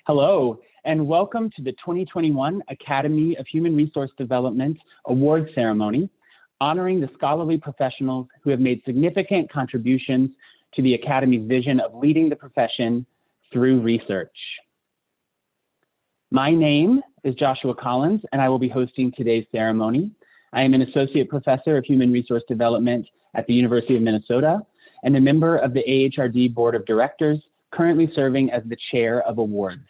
Hello, and welcome to the 2021 Academy of Human Resource Development Award Ceremony, honoring the scholarly professionals who have made significant contributions to the Academy's vision of leading the profession through research. My name is Joshua Collins, and I will be hosting today's ceremony. I am an Associate Professor of Human Resource Development at the University of Minnesota and a member of the AHRD Board of Directors, currently serving as the Chair of Awards.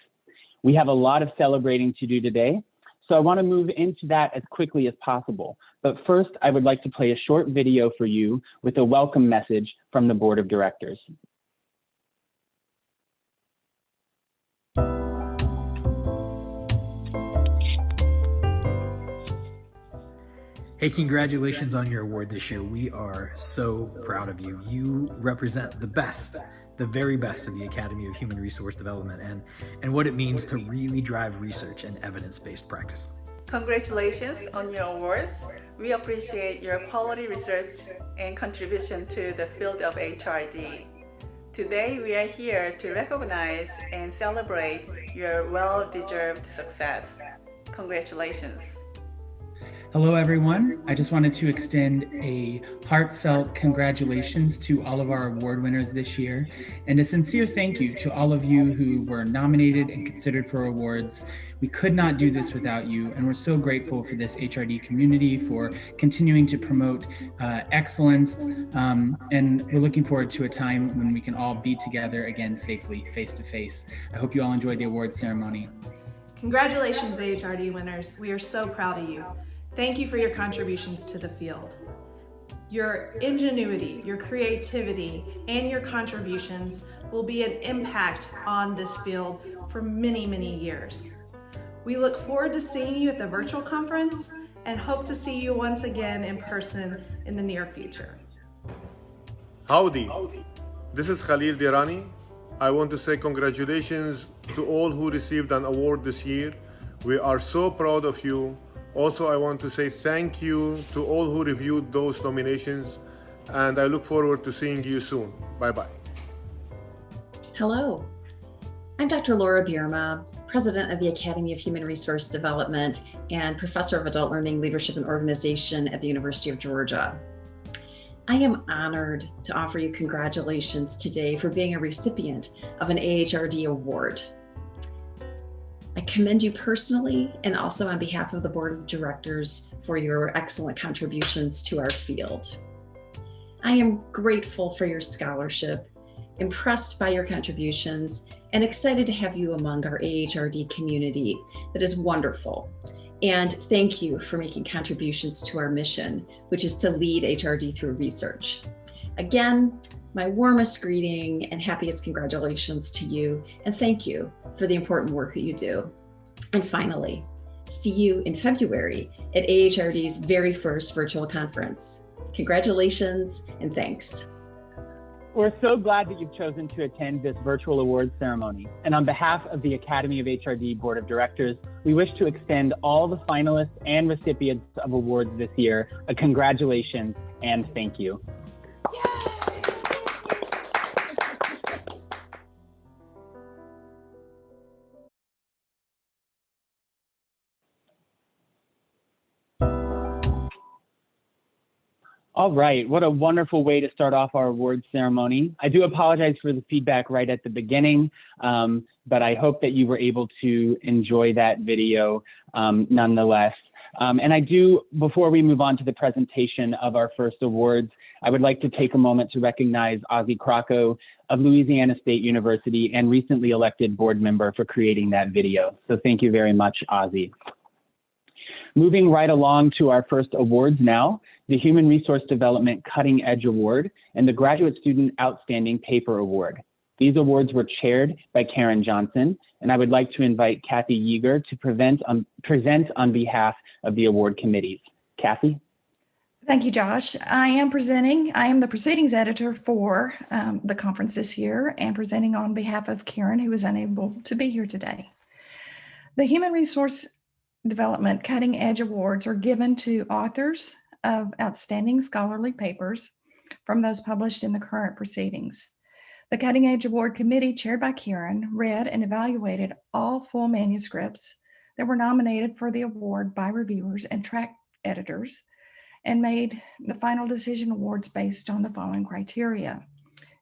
We have a lot of celebrating to do today, so I want to move into that as quickly as possible. But first, I would like to play a short video for you with a welcome message from the Board of Directors. Hey, congratulations on your award this year. We are so proud of you. You represent the best, the very best of the Academy of Human Resource Development and what it means to really drive research and evidence-based practice. Congratulations on your awards. We appreciate your quality research and contribution to the field of HRD. Today, we are here to recognize and celebrate your well-deserved success. Congratulations. Hello, everyone. I just wanted to extend a heartfelt congratulations to all of our award winners this year, and a sincere thank you to all of you who were nominated and considered for awards. We could not do this without you, and we're so grateful for this HRD community for continuing to promote excellence, and we're looking forward to a time when we can all be together again safely, face to face. I hope you all enjoyed the awards ceremony. Congratulations, AHRD winners. We are so proud of you. Thank you for your contributions to the field. Your ingenuity, your creativity, and your contributions will be an impact on this field for many, many years. We look forward to seeing you at the virtual conference and hope to see you once again in person in the near future. Howdy, this is Khalil Dirani. I want to say congratulations to all who received an award this year. We are so proud of you. Also, I want to say thank you to all who reviewed those nominations, and I look forward to seeing you soon. Bye-bye. Hello, I'm Dr. Laura Bierma, President of the Academy of Human Resource Development and Professor of Adult Learning, Leadership, and Organization at the University of Georgia. I am honored to offer you congratulations today for being a recipient of an AHRD award. I commend you personally and also on behalf of the Board of Directors for your excellent contributions to our field. I am grateful for your scholarship, impressed by your contributions, and excited to have you among our AHRD community. That is wonderful. And thank you for making contributions to our mission, which is to lead HRD through research. Again, my warmest greeting and happiest congratulations to you, and thank you for the important work that you do. And finally, see you in February at AHRD's very first virtual conference. Congratulations and thanks. We're so glad that you've chosen to attend this virtual awards ceremony. And on behalf of the Academy of HRD Board of Directors, we wish to extend all the finalists and recipients of awards this year a congratulations and thank you. Yay! All right, what a wonderful way to start off our awards ceremony. I do apologize for the feedback right at the beginning, but I hope that you were able to enjoy that video nonetheless. And I do, before we move on to the presentation of our first awards, I would like to take a moment to recognize Ozzie Crocco of Louisiana State University and recently elected board member for creating that video. So thank you very much, Ozzie. Moving right along to our first awards now, the Human Resource Development Cutting Edge Award and the Graduate Student Outstanding Paper Award. These awards were chaired by Karen Johnson, and I would like to invite Kathy Yeager to present on behalf of the award committees. Kathy? Thank you, Josh. I am the proceedings editor for the conference this year and presenting on behalf of Karen, who is unable to be here today. The Human Resource Development Cutting Edge Awards are given to authors of outstanding scholarly papers from those published in the current proceedings. The Cutting Edge Award Committee, chaired by Karen, read and evaluated all full manuscripts that were nominated for the award by reviewers and track editors, and made the final decision awards based on the following criteria: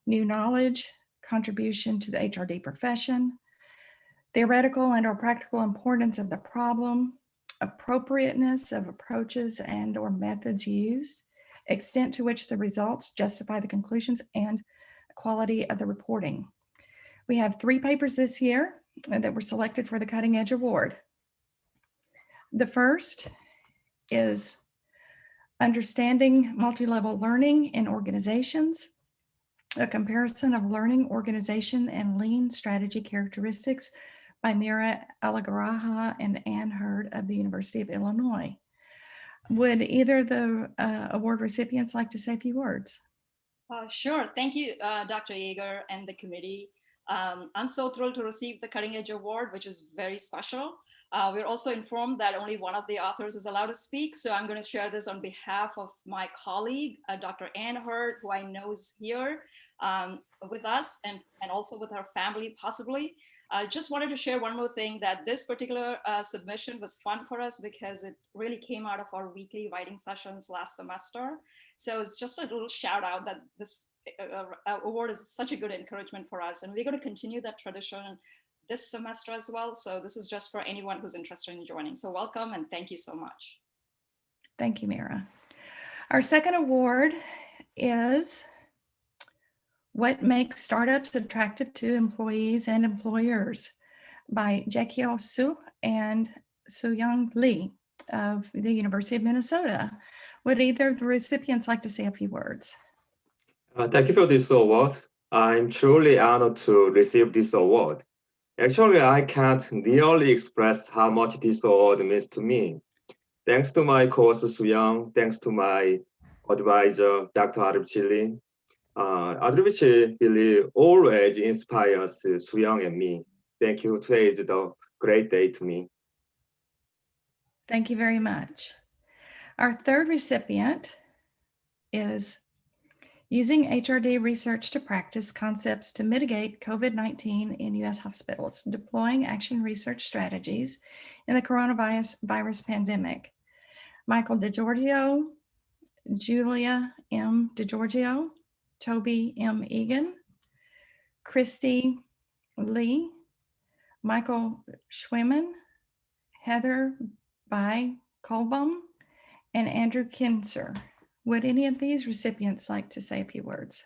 new knowledge, contribution to the HRD profession, theoretical and or practical importance of the problem, appropriateness of approaches and or methods used, extent to which the results justify the conclusions, and quality of the reporting. We have 3 papers this year that were selected for the Cutting Edge Award. The first is Understanding Multi-Level Learning in Organizations, a comparison of learning, organization, and lean strategy characteristics by Mira Alagaraja and Ann Hurd of the University of Illinois. Would either of the award recipients like to say a few words? Sure. Thank you, Dr. Yeager and the committee. I'm so thrilled to receive the Cutting Edge Award, which is very special. We're also informed that only one of the authors is allowed to speak. So I'm going to share this on behalf of my colleague, Dr. Ann Hurd, who I know is here with us and also with her family, possibly. I just wanted to share one more thing, that this particular submission was fun for us because it really came out of our weekly writing sessions last semester. So it's just a little shout out that this award is such a good encouragement for us. And we're going to continue that tradition this semester as well. So this is just for anyone who's interested in joining. So welcome and thank you so much. Thank you, Mira. Our second award is What Makes Startups Attractive to Employees and Employers by Jaekyo Su and Soo-young Lee of the University of Minnesota. Would either of the recipients like to say a few words? Thank you for this award. I'm truly honored to receive this award. Actually, I can't nearly express how much this award means to me. Thanks to my course, Soo-young, thanks to my advisor, Dr. AHRD. AHRD really always inspires Soo-young and me. Thank you. Today is a great day to me. Thank you very much. Our third recipient is Using HRD Research to Practice Concepts to Mitigate COVID-19 in U.S. Hospitals, Deploying Action Research Strategies in the Coronavirus Pandemic. Michael DeGiorgio, Julia M. DeGiorgio, Toby M. Egan, Christy Lee, Michael Schwimmen, Heather By Kolbum, and Andrew Kinser. Would any of these recipients like to say a few words?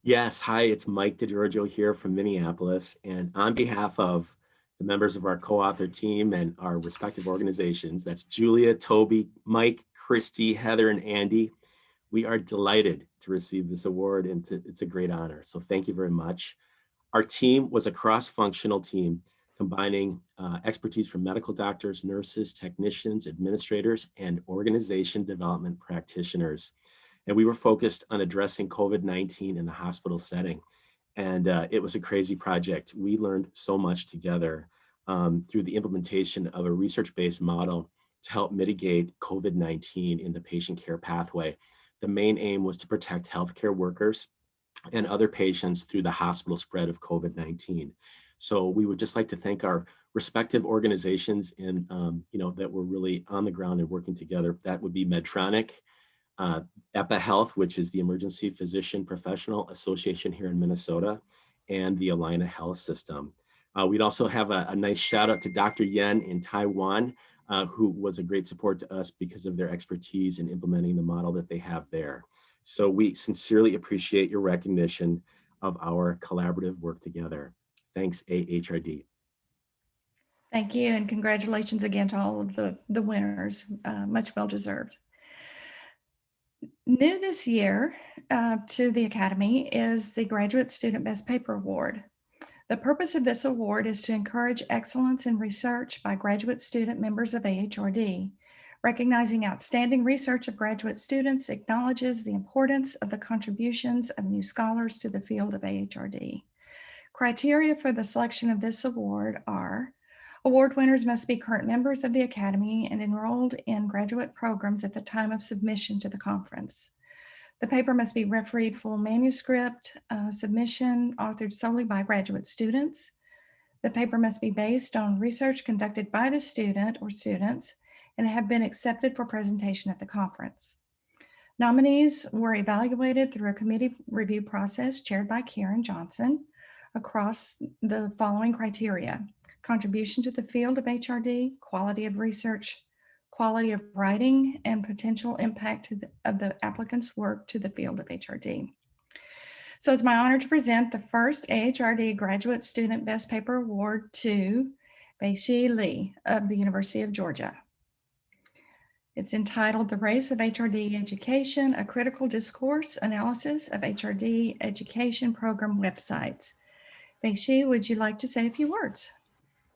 Yes, hi, it's Mike DeGiorgio here from Minneapolis. And on behalf of the members of our co-author team and our respective organizations, that's Julia, Toby, Mike, Christy, Heather, and Andy, we are delighted to receive this award, and it's a great honor. So thank you very much. Our team was a cross-functional team combining expertise from medical doctors, nurses, technicians, administrators, and organization development practitioners. And we were focused on addressing COVID-19 in the hospital setting. And it was a crazy project. We learned so much together through the implementation of a research-based model to help mitigate COVID-19 in the patient care pathway. The main aim was to protect healthcare workers and other patients through the hospital spread of COVID-19. So we would just like to thank our respective organizations in, that were really on the ground and working together. That would be Medtronic, EPA Health, which is the Emergency Physician Professional Association here in Minnesota, and the Allina Health System. We'd also have a nice shout out to Dr. Yen in Taiwan, who was a great support to us because of their expertise in implementing the model that they have there. So we sincerely appreciate your recognition of our collaborative work together. Thanks, AHRD. Thank you, and congratulations again to all of the winners. Much well deserved. New this year to the Academy is the Graduate Student Best Paper Award. The purpose of this award is to encourage excellence in research by graduate student members of AHRD. Recognizing outstanding research of graduate students acknowledges the importance of the contributions of new scholars to the field of AHRD. Criteria for the selection of this award are: award winners must be current members of the Academy and enrolled in graduate programs at the time of submission to the conference. The paper must be refereed full manuscript, submission authored solely by graduate students. The paper must be based on research conducted by the student or students and have been accepted for presentation at the conference. Nominees were evaluated through a committee review process chaired by Karen Johnson across the following criteria: contribution to the field of HRD, quality of research, quality of writing, and potential impact of the applicant's work to the field of HRD. So it's my honor to present the first AHRD Graduate Student Best Paper Award to Bei-Shi Lee of the University of Georgia. It's entitled The Race of HRD Education, a Critical Discourse Analysis of HRD Education Program Websites. Bei-Shi, would you like to say a few words?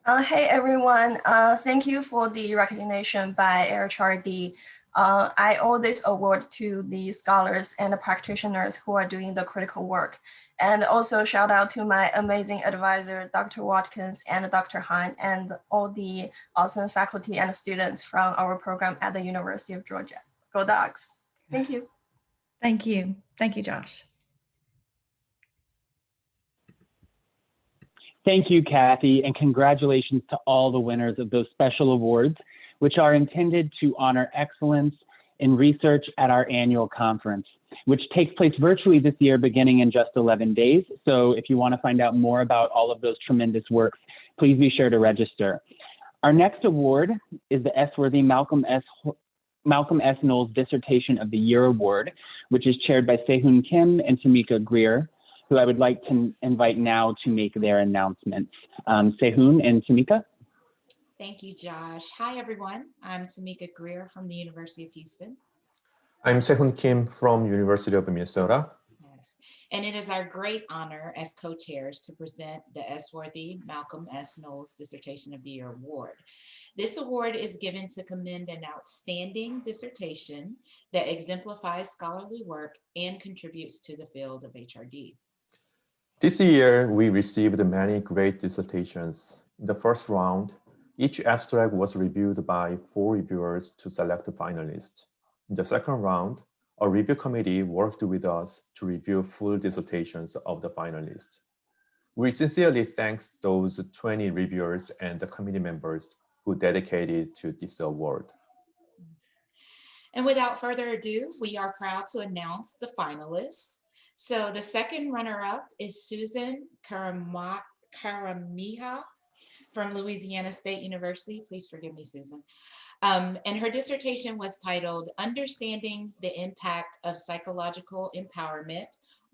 Hey everyone, thank you for the recognition by AHRD. I owe this award to the scholars and the practitioners who are doing the critical work. And also shout out to my amazing advisor, Dr. Watkins and Dr. Hine, and all the awesome faculty and students from our program at the University of Georgia. Go Dogs. Thank you. Thank you. Thank you, Josh. Thank you, Kathy, and congratulations to all the winners of those special awards, which are intended to honor excellence in research at our annual conference, which takes place virtually this year beginning in just 11 days. So if you want to find out more about all of those tremendous works, please be sure to register. Our next award is the S-worthy Malcolm S. Knowles Dissertation of the Year Award, which is chaired by Sehun Kim and Tamika Greer, who I would like to invite now to make their announcements. Sehun and Tamika. Thank you, Josh. Hi, everyone. I'm Tamika Greer from the University of Houston. I'm Sehun Kim from University of Minnesota. Yes. And it is our great honor as co-chairs to present the S-worthy Malcolm S. Knowles Dissertation of the Year Award. This award is given to commend an outstanding dissertation that exemplifies scholarly work and contributes to the field of HRD. This year, we received many great dissertations. In the first round, each abstract was reviewed by 4 reviewers to select a finalist. In the second round, a review committee worked with us to review full dissertations of the finalists. We sincerely thank those 20 reviewers and the committee members who dedicated to this award. And without further ado, we are proud to announce the finalists. So the second runner-up is Susan Karamiha from Louisiana State University. Please forgive me, Susan. And her dissertation was titled Understanding the Impact of Psychological Empowerment,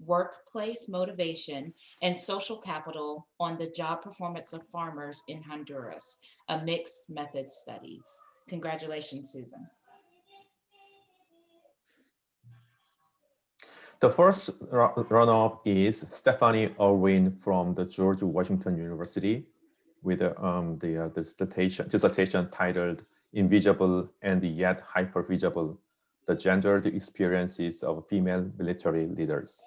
Workplace Motivation, and Social Capital on the Job Performance of Farmers in Honduras, a Mixed Method Study. Congratulations, Susan. The first runner-up is Stephanie Irwin from the George Washington University with the dissertation titled Invisible and Yet Hypervisible, the Gendered Experiences of Female Military Leaders.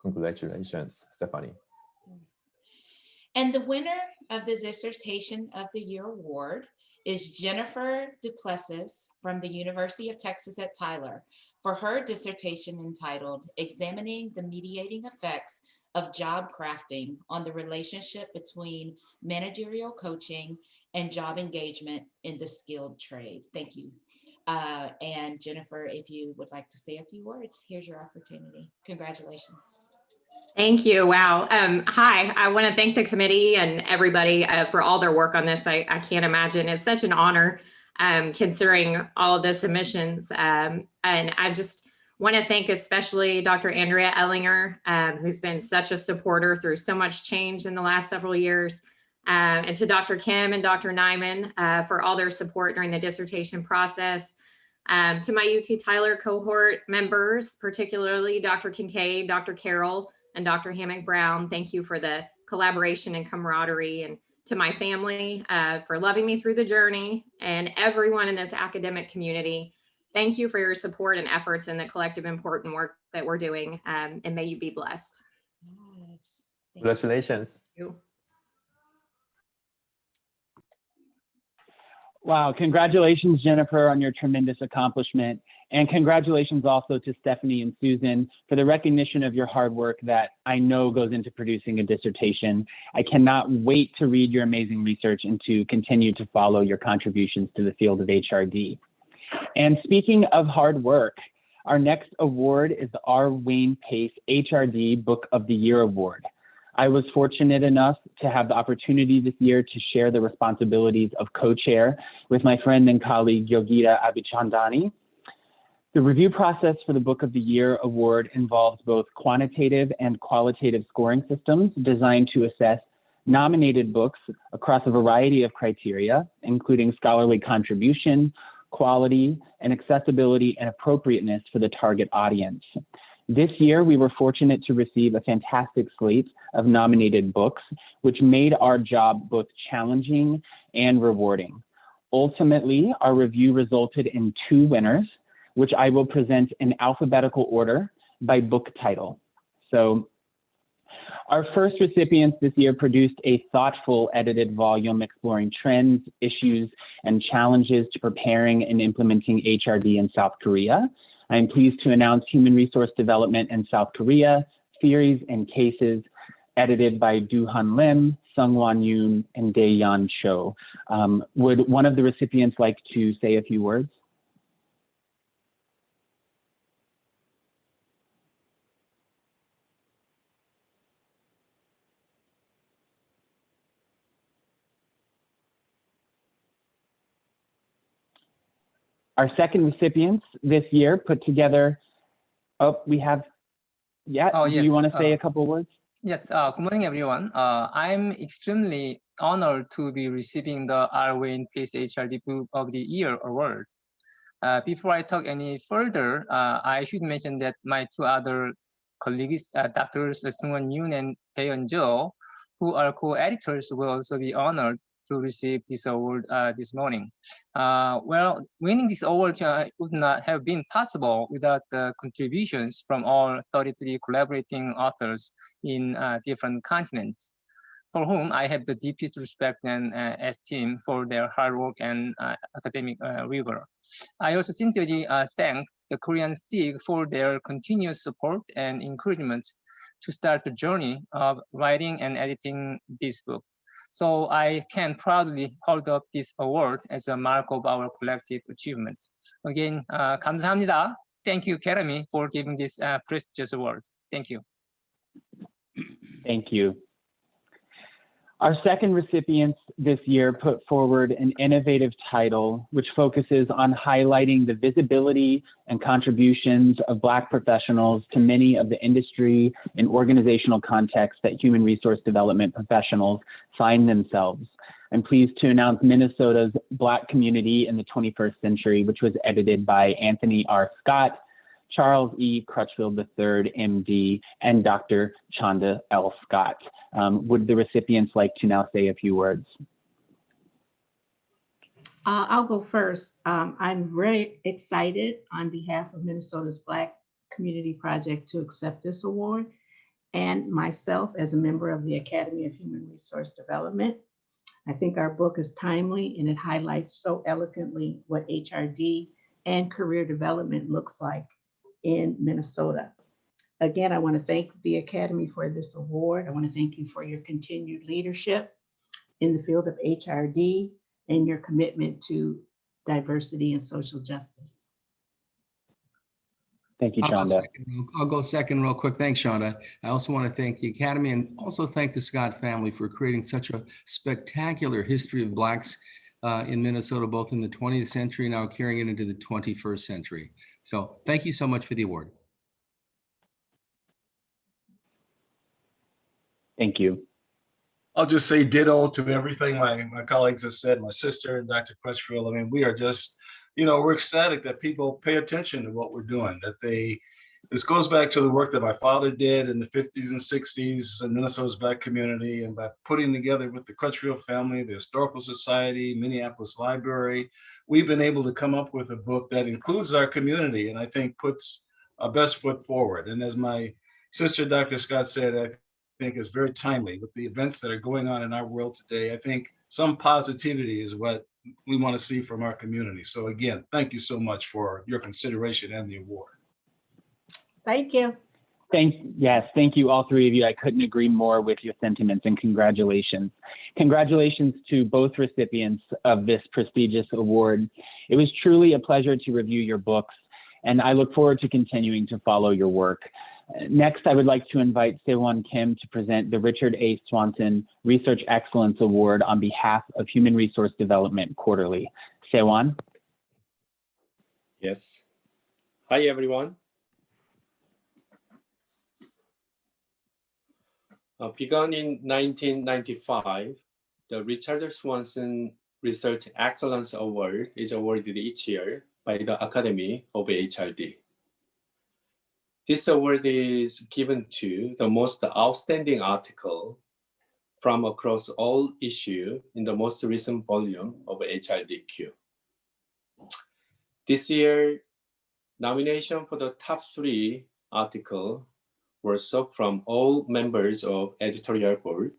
Congratulations, Stephanie. Yes. And the winner of the Dissertation of the Year Award is Jennifer Duplessis from the University of Texas at Tyler for her dissertation entitled Examining the Mediating Effects of Job Crafting on the Relationship Between Managerial Coaching and Job Engagement in the Skilled Trade. Thank you. And Jennifer, if you would like to say a few words, here's your opportunity. Congratulations. Thank you. Wow. Hi, I want to thank the committee and everybody for all their work on this. I can't imagine. It's such an honor considering all of the submissions. And I just want to thank especially Dr. Andrea Ellinger, who's been such a supporter through so much change in the last several years. And to Dr. Kim and Dr. Nyman for all their support during the dissertation process. To my UT Tyler cohort members, particularly Dr. Kincaid, Dr. Carroll, and Dr. Hammock Brown, thank you for the collaboration and camaraderie, and to my family for loving me through the journey, and everyone in this academic community. Thank you for your support and efforts in the collective important work that we're doing, and may you be blessed. Yes. Congratulations. Thank you. Wow, congratulations, Jennifer, on your tremendous accomplishment. And congratulations also to Stephanie and Susan for the recognition of your hard work that I know goes into producing a dissertation. I cannot wait to read your amazing research and to continue to follow your contributions to the field of HRD. And speaking of hard work, our next award is the R. Wayne Pace HRD Book of the Year Award. I was fortunate enough to have the opportunity this year to share the responsibilities of co-chair with my friend and colleague Yogita Abichandani. The review process for the Book of the Year Award involves both quantitative and qualitative scoring systems designed to assess nominated books across a variety of criteria, including scholarly contribution, quality, and accessibility and appropriateness for the target audience. This year, we were fortunate to receive a fantastic slate of nominated books, which made our job both challenging and rewarding. Ultimately, our review resulted in 2 winners, which I will present in alphabetical order by book title. So our first recipients this year produced a thoughtful edited volume exploring trends, issues, and challenges to preparing and implementing HRD in South Korea. I am pleased to announce Human Resource Development in South Korea, Theories and Cases, edited by Do-Han Lim, Sung-Wan Yoon, and Dae-Yeon Cho. Would one of the recipients like to say a few words? Our second recipients this year put together, we have, yes. Do you want to say a couple words? Yes, good morning, everyone. I'm extremely honored to be receiving the R. Wayne Pace HRD Book of the Year Award. Before I talk any further, I should mention that my 2 other colleagues, Drs. Sung-Won Yoon and Dae-Yeon Cho, who are co-editors, will also be honored to receive this award this morning. Well, winning this award would not have been possible without the contributions from all 33 collaborating authors in different continents, for whom I have the deepest respect and esteem for their hard work and academic rigor. I also sincerely thank the Korean SIG for their continuous support and encouragement to start the journey of writing and editing this book. So I can proudly hold up this award as a mark of our collective achievement. Again, 감사합니다. Thank you, Academy, for giving this prestigious award. Thank you. Thank you. Our second recipients this year put forward an innovative title which focuses on highlighting the visibility and contributions of Black professionals to many of the industry and organizational contexts that human resource development professionals find themselves. I'm pleased to announce Minnesota's Black Community in the 21st Century, which was edited by Anthony R. Scott, Charles E. Crutchfield III, MD, and Dr. Chanda L. Scott. Would the recipients like to now say a few words? I'll go first. I'm very excited on behalf of Minnesota's Black Community Project to accept this award, and myself as a member of the Academy of Human Resource Development. I think our book is timely and it highlights so eloquently what HRD and career development looks like in Minnesota. Again, I want to thank the Academy for this award. I want to thank you for your continued leadership in the field of HRD and your commitment to diversity and social justice. Thank you, Chanda. I'll go second real quick. Thanks, Chanda. I also want to thank the Academy and also thank the Scott family for creating such a spectacular history of Blacks in Minnesota, both in the 20th century and now carrying it into the 21st century. So thank you so much for the award. Thank you. I'll just say ditto to everything my colleagues have said, my sister and Dr. Crutchfield. I mean, we are just, we're ecstatic that people pay attention to what we're doing, this goes back to the work that my father did in the 50s and 60s in Minnesota's Black community, and by putting together with the Crutchfield family, the Historical Society, Minneapolis Library, we've been able to come up with a book that includes our community and I think puts our best foot forward. And as my sister, Dr. Scott said, I think is very timely with the events that are going on in our world today. I think some positivity is what we want to see from our community. So again, thank you so much for your consideration and the award. Thank you. Yes, thank you, all three of you. I couldn't agree more with your sentiments, and congratulations. Congratulations to both recipients of this prestigious award. It was truly a pleasure to review your books, and I look forward to continuing to follow your work. Next, I would like to invite Sewon Kim to present the Richard A. Swanson Research Excellence Award on behalf of Human Resource Development Quarterly. Sewon? Yes. Hi, everyone. Begun in 1995, the Richard Swanson Research Excellence Award is awarded each year by the Academy of AHRD. This award is given to the most outstanding article from across all issues in the most recent volume of HRDQ. This year, nomination for the top 3 articles were sought from all members of editorial board.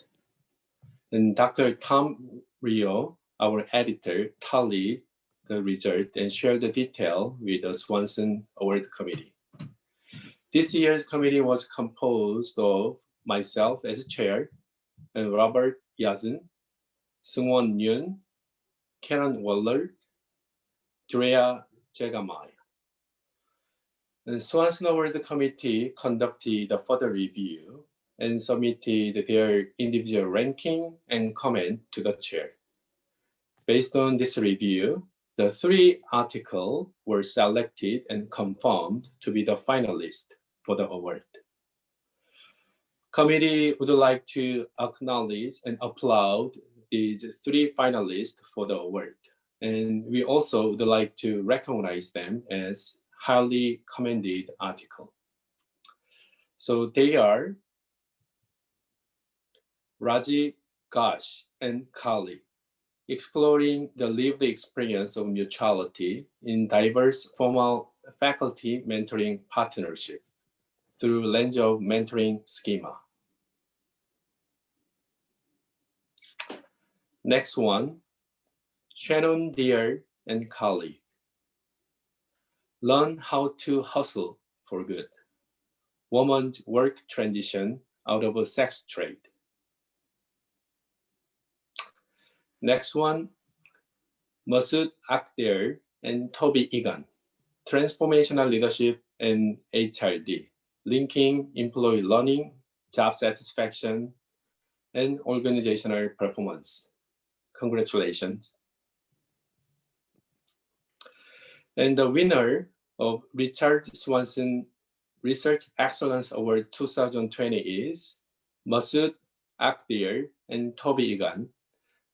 And Dr. Tom Rio, our editor, tallied the result and shared the detail with the Swanson Award Committee. This year's committee was composed of myself as chair, and Robert Yazin, Seung-won Yoon, Karen Waller, Drea Jegamai. The Swanson Award Committee conducted a further review and submitted their individual ranking and comment to the chair. Based on this review, the 3 articles were selected and confirmed to be the finalists for the award. Committee would like to acknowledge and applaud these 3 finalists for the award. And we also would like to recognize them as highly commended article. So they are Raji Ghosh and Kali, exploring the lived experience of mutuality in diverse formal faculty mentoring partnership through lens of mentoring schema. Next one, Shannon Deere and Kali. Learn how to hustle for good. Woman's work transition out of a sex trade. Next one, Masood Akhter and Toby Egan. Transformational leadership and HRD. Linking employee learning, job satisfaction, and organizational performance. Congratulations. And the winner of Richard Swanson Research Excellence Award 2020 is Masood Akhter and Toby Egan,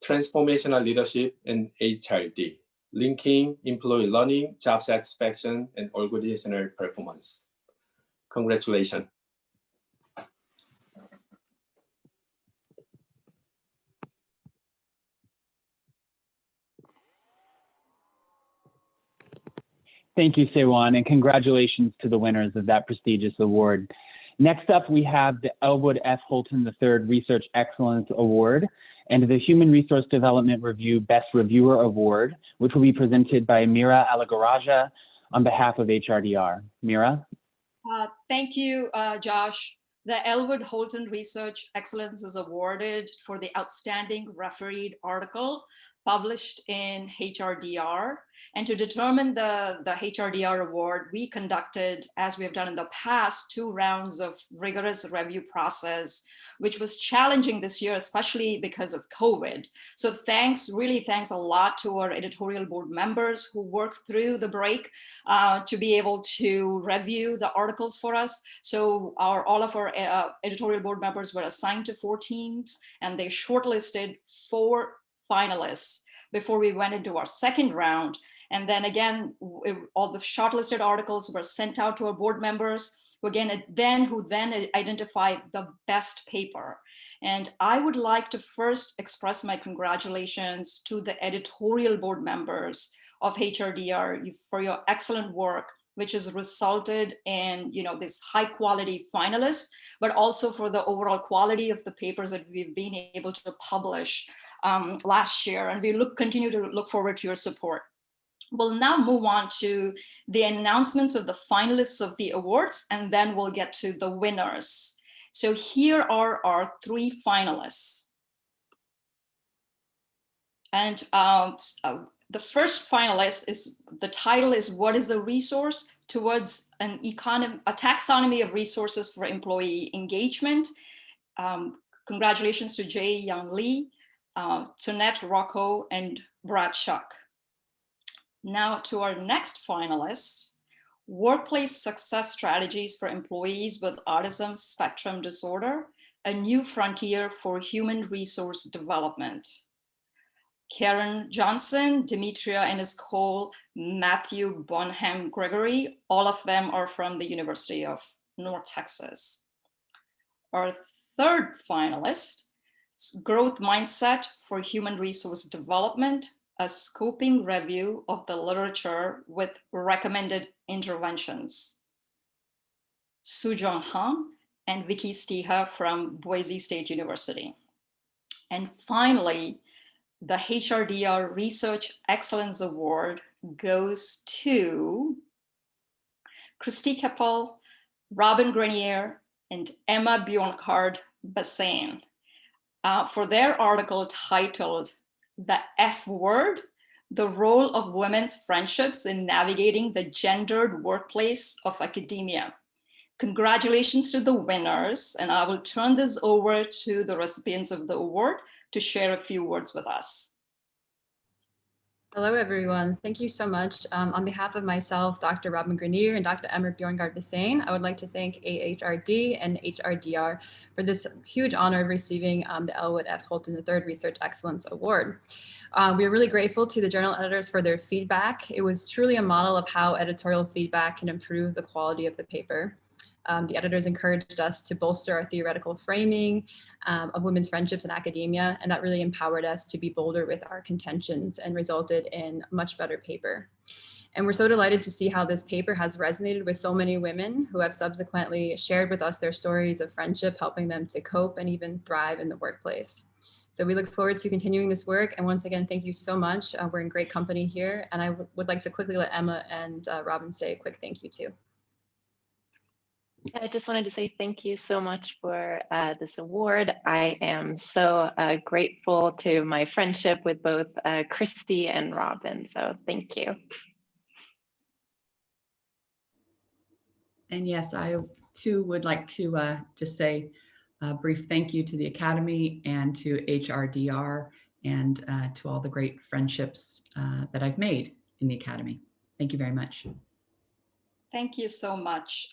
Transformational Leadership and HRD, Linking Employee Learning, Job Satisfaction, and Organizational Performance. Congratulations. Thank you, Sewon, and congratulations to the winners of that prestigious award. Next up, we have the Elwood F. Holton III Research Excellence Award and the Human Resource Development Review Best Reviewer Award, which will be presented by Mira Alagaraja on behalf of HRDR. Mira? Thank you, Josh. The Elwood Holton Research Excellence is awarded for the outstanding refereed article published in HRDR. And to determine the HRDR award, we conducted, as we have done in the past, 2 rounds of rigorous review process, which was challenging this year, especially because of COVID. So really thanks a lot to our editorial board members who worked through the break to be able to review the articles for us. So all of our editorial board members were assigned to 4 teams, and they shortlisted 4 finalists before we went into our second round. And then again, all the shortlisted articles were sent out to our board members, who then identified the best paper. And I would like to first express my congratulations to the editorial board members of HRDR for your excellent work which has resulted in, this high quality finalists, but also for the overall quality of the papers that we've been able to publish last year. And we continue to look forward to your support. We'll now move on to the announcements of the finalists of the awards, and then we'll get to the winners. So here are our 3 finalists. And the first finalist the title is "What is a Resource Towards a Taxonomy of Resources for Employee Engagement?" Congratulations to Jae Young Lee, Tonette Rocco, and Brad Shuck. Now to our next finalists, Workplace Success Strategies for Employees with Autism Spectrum Disorder, a New Frontier for Human Resource Development. Karen Johnson, Demetria Ennis Cole, Matthew Bonham Gregory, all of them are from the University of North Texas. Our third finalist, Growth Mindset for Human Resource Development, a scoping review of the literature with recommended interventions. Sujong Han and Vicky Stiha from Boise State University. And finally, the HRDR Research Excellence Award goes to Christy Keppel, Robin Grenier, and Emma Bjornkard Bassain for their article titled "The F Word, the Role of Women's Friendships in Navigating the Gendered Workplace of Academia." Congratulations to the winners, and I will turn this over to the recipients of the award to share a few words with us. Hello, everyone. Thank you so much. On behalf of myself, Dr. Robin Grenier, and Dr. Emma Bjorngard-Bassain, I would like to thank AHRD and HRDR for this huge honor of receiving the Elwood F. Holton III Research Excellence Award. We are really grateful to the journal editors for their feedback. It was truly a model of how editorial feedback can improve the quality of the paper. The editors encouraged us to bolster our theoretical framing of women's friendships in academia, and that really empowered us to be bolder with our contentions and resulted in a much better paper. And we're so delighted to see how this paper has resonated with so many women who have subsequently shared with us their stories of friendship, helping them to cope and even thrive in the workplace. So we look forward to continuing this work. And once again, thank you so much. We're in great company here. And I would like to quickly let Emma and Robin say a quick thank you too. I just wanted to say thank you so much for this award. I am so grateful to my friendship with both Christy and Robin. So thank you. And yes, I too would like to just say a brief thank you to the Academy and to HRDR and to all the great friendships that I've made in the Academy. Thank you very much. Thank you so much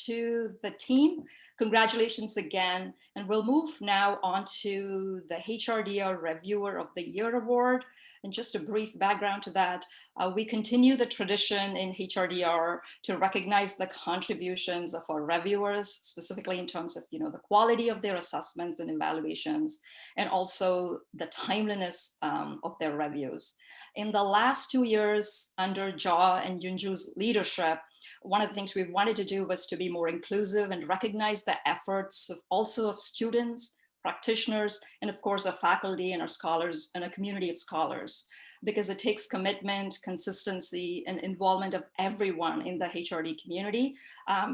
to the team. Congratulations again. And we'll move now on to the HRDR Reviewer of the Year Award. And just a brief background to that, we continue the tradition in HRDR to recognize the contributions of our reviewers, specifically in terms of the quality of their assessments and evaluations, and also the timeliness of their reviews. In the last 2 years, under Ja and Yunju's leadership, one of the things we wanted to do was to be more inclusive and recognize the efforts of students, practitioners, and of course, our faculty and our scholars and a community of scholars, because it takes commitment, consistency, and involvement of everyone in the HRD community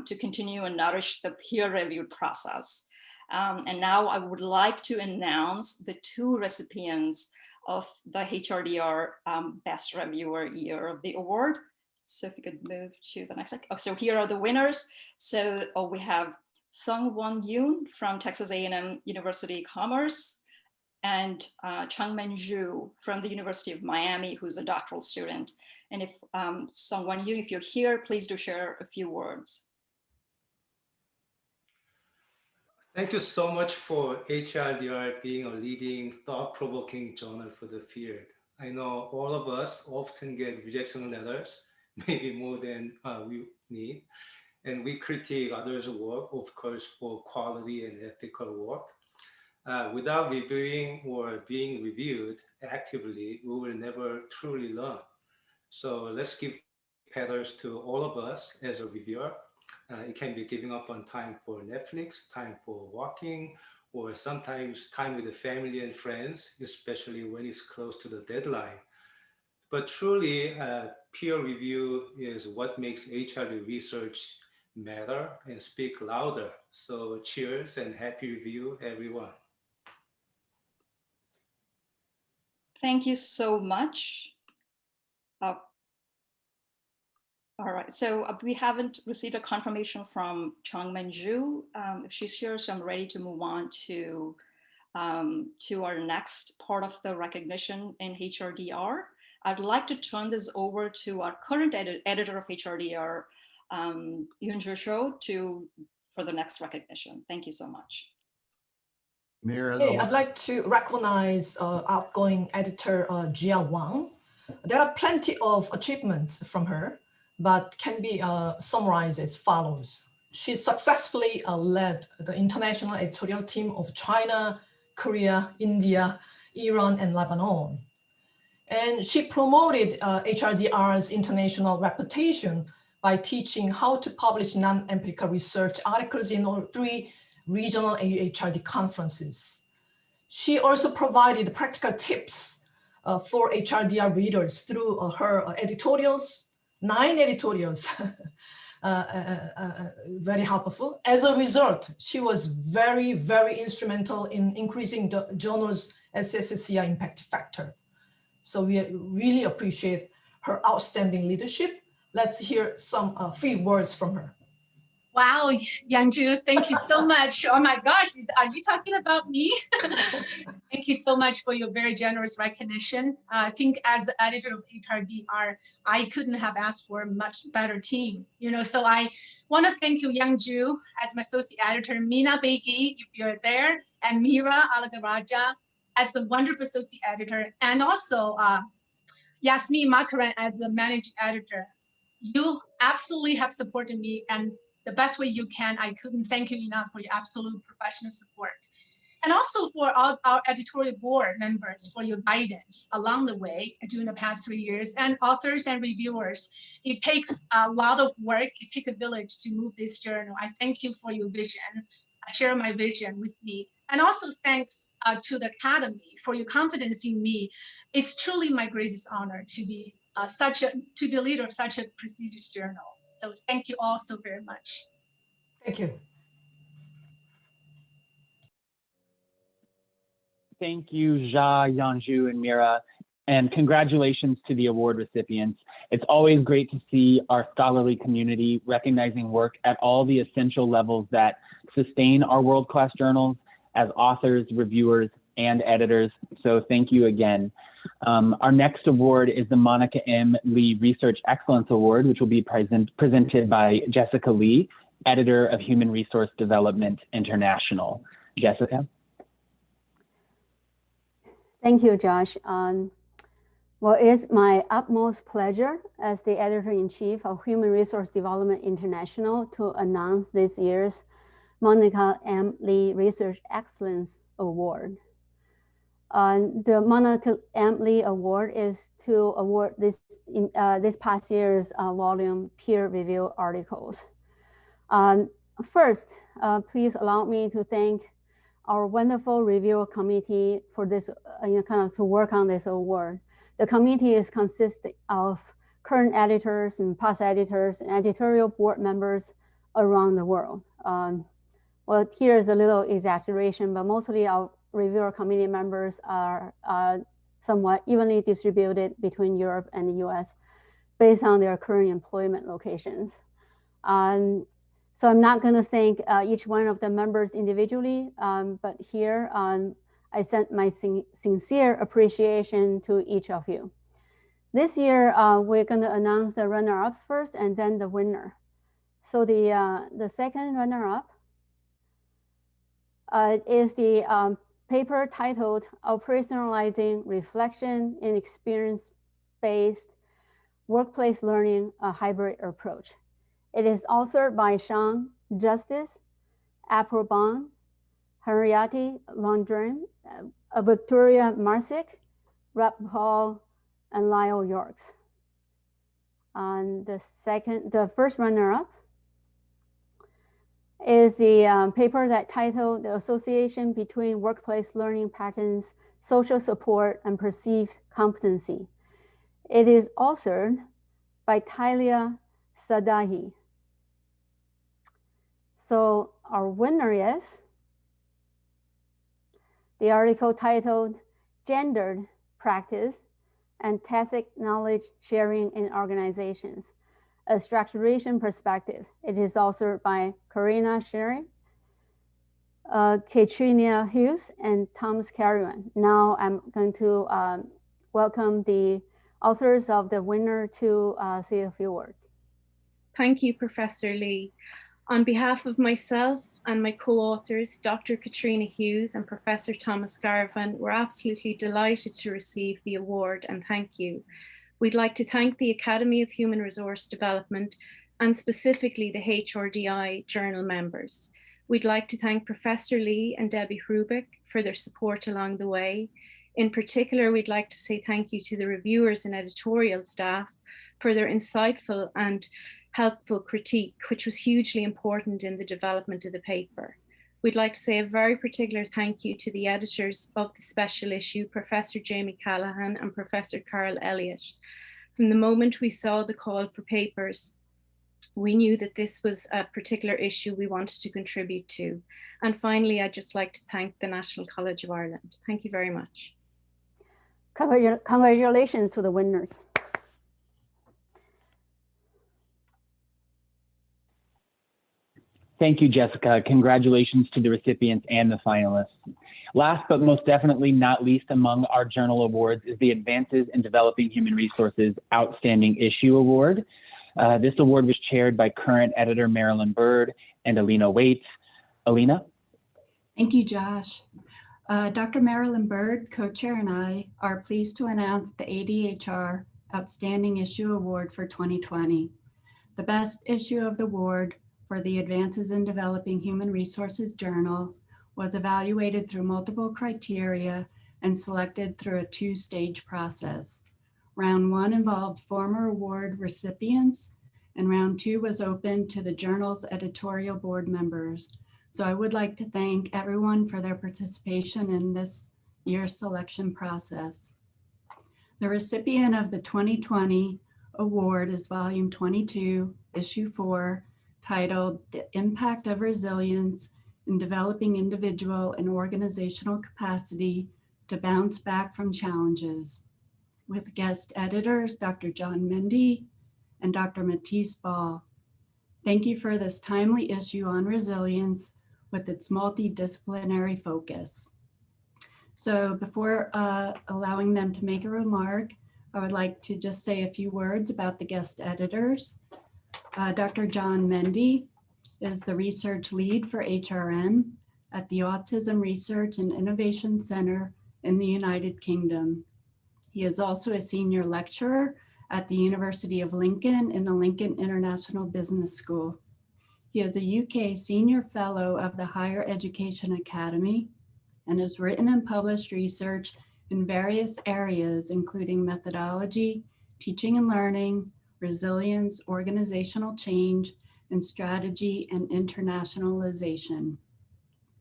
to continue and nourish the peer-reviewed process. And now I would like to announce the 2 recipients of the HRDR Best Reviewer Year of the Award. So if you could move to the next slide. Oh, so here are the winners. So we have Sung-Won Yoon from Texas A&M University Commerce, and Changmen Zhu from the University of Miami, who's a doctoral student. And if Sung-Won Yoon, if you're here, please do share a few words. Thank you so much for HRDR being a leading thought-provoking journal for the field. I know all of us often get rejection letters, maybe more than we need. And we critique others' work, of course, for quality and ethical work. Without reviewing or being reviewed actively, we will never truly learn. So let's give matters to all of us as a reviewer. It can be giving up on time for Netflix, time for walking, or sometimes time with the family and friends, especially when it's close to the deadline. But truly, peer review is what makes HRD research matter and speak louder. So cheers and happy review, everyone. Thank you so much. All right, so we haven't received a confirmation from Chong Manju. If she's here, so I'm ready to move on to our next part of the recognition in HRDR. I'd like to turn this over to our current editor of HRDR, Yunju Cho, for the next recognition. Thank you so much. Hey, I'd like to recognize outgoing editor Jia Wang. There are plenty of achievements from her, but can be summarized as follows. She successfully led the international editorial team of China, Korea, India, Iran, and Lebanon. And she promoted HRDR's international reputation by teaching how to publish non-empirical research articles in all 3 regional AHRD conferences. She also provided practical tips for HRDR readers through her editorials, 9 editorials, very helpful. As a result, she was very, very instrumental in increasing the journal's SSCI impact factor. So we really appreciate her outstanding leadership. Let's hear some few words from her. Wow, Youngju, thank you so much. Oh my gosh, are you talking about me? Thank you so much for your very generous recognition. I think as the editor of HRDR, I couldn't have asked for a much better team. So I want to thank you, Youngju, as my associate editor, Mina Begi, if you're there, and Mira Alagaraja as the wonderful associate editor, and also Yasmin Makaran as the managing editor. You absolutely have supported me, and the best way you can. I couldn't thank you enough for your absolute professional support. And also for all our editorial board members for your guidance along the way during the past 3 years, and authors and reviewers. It takes a lot of work. It takes a village to move this journal. I thank you for your vision. Share my vision with me. And also thanks to the Academy for your confidence in me. It's truly my greatest honor to be a leader of such a prestigious journal. So thank you all so very much. Thank you. Thank you, Jia, Yanju, and Mira, and congratulations to the award recipients. It's always great to see our scholarly community recognizing work at all the essential levels that sustain our world-class journals as authors, reviewers, and editors. So thank you again. Our next award is the Monica M. Lee Research Excellence Award, which will be presented by Jessica Lee, editor of Human Resource Development International. Jessica. Thank you, Josh. Well, it is my utmost pleasure as the editor-in-chief of Human Resource Development International to announce this year's Monica M. Lee Research Excellence Award. The Monica M. Lee Award is to award this past year's volume peer-review articles. First, please allow me to thank our wonderful review committee for this, to work on this award. The committee is consisting of current editors and past editors and editorial board members around the world. Well, here's a little exaggeration, but mostly our reviewer committee members are somewhat evenly distributed between Europe and the US based on their current employment locations. So I'm not going to thank each one of the members individually, but here I sent my sincere appreciation to each of you. This year, we're going to announce the runner-ups first and then the winner. So the second runner-up is the paper titled Operationalizing Reflection in Experience-Based Workplace Learning, a Hybrid Approach. It is authored by Sean Justice, April Bond, Henriette Londrin, Victoria Marsick, Rob Paul, and Lyle Yorks. The first runner-up is the paper that titled The Association Between Workplace Learning Patterns, Social Support, and Perceived Competency. It is authored by Talia Sadahi. So our winner is the article titled Gendered Practice and Tacit Knowledge Sharing in Organizations, a Structuration Perspective. It is authored by Karina Sherry, Katrina Hughes, and Thomas Carriwan. Now I'm going to welcome the authors of the winner to say a few words. Thank you, Professor Lee. On behalf of myself and my co-authors, Dr. Katrina Hughes and Professor Thomas Garvan, we're absolutely delighted to receive the award, and thank you. We'd like to thank the Academy of Human Resource Development and specifically the HRDI journal members. We'd like to thank Professor Lee and Debbie Hrubick for their support along the way. In particular, we'd like to say thank you to the reviewers and editorial staff for their insightful and helpful critique, which was hugely important in the development of the paper. We'd like to say a very particular thank you to the editors of the special issue, Professor Jamie Callahan and Professor Carl Elliott. From the moment we saw the call for papers, we knew that this was a particular issue we wanted to contribute to. And finally, I'd just like to thank the National College of Ireland. Thank you very much. Congratulations to the winners. Thank you, Jessica. Congratulations to the recipients and the finalists. Last but most definitely not least among our journal awards is the Advances in Developing Human Resources Outstanding Issue Award. This award was chaired by current editor Marilyn Bird and Alina Waite. Alina? Thank you, Josh. Dr. Marilyn Bird, co-chair, and I are pleased to announce the ADHR Outstanding Issue Award for 2020. The best issue of the award for the Advances in Developing Human Resources Journal was evaluated through multiple criteria and selected through a two-stage process. Round one involved former award recipients, and round two was open to the journal's editorial board members. So I would like to thank everyone for their participation in this year's selection process. The recipient of the 2020 award is volume 22, issue 4, titled The Impact of Resilience in Developing Individual and Organizational Capacity to Bounce Back from Challenges, with guest editors Dr. John Mendy and Dr. Matisse Ball. Thank you for this timely issue on resilience with its multidisciplinary focus. So before allowing them to make a remark, I would like to just say a few words about the guest editors. Dr. John Mendy is the research lead for HRM at the Autism Research and Innovation Center in the United Kingdom. He is also a senior lecturer at the University of Lincoln in the Lincoln International Business School. He is a UK Senior Fellow of the Higher Education Academy and has written and published research in various areas, including methodology, teaching and learning, resilience, organizational change, and strategy and internationalization.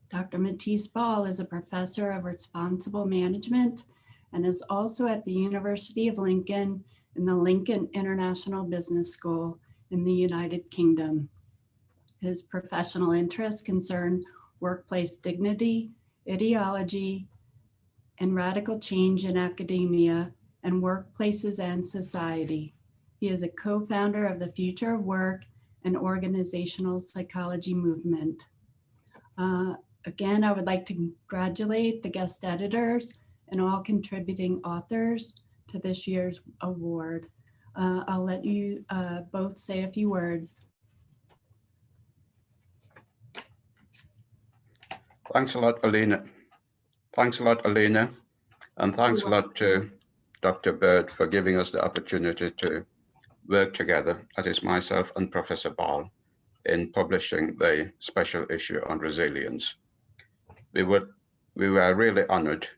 Dr. Matisse Ball is a professor of responsible management and is also at the University of Lincoln in the Lincoln International Business School in the United Kingdom. His professional interests concern workplace dignity, ideology, and radical change in academia and workplaces and society. He is a co-founder of the Future of Work and Organizational Psychology movement. Again, I would like to congratulate the guest editors and all contributing authors to this year's award. I'll let you both say a few words. Thanks a lot, Alina. Thanks a lot, Alina. And thanks a lot to Dr. Bird for giving us the opportunity to work together, that is myself and Professor Ball, in publishing the special issue on resilience. We were really honored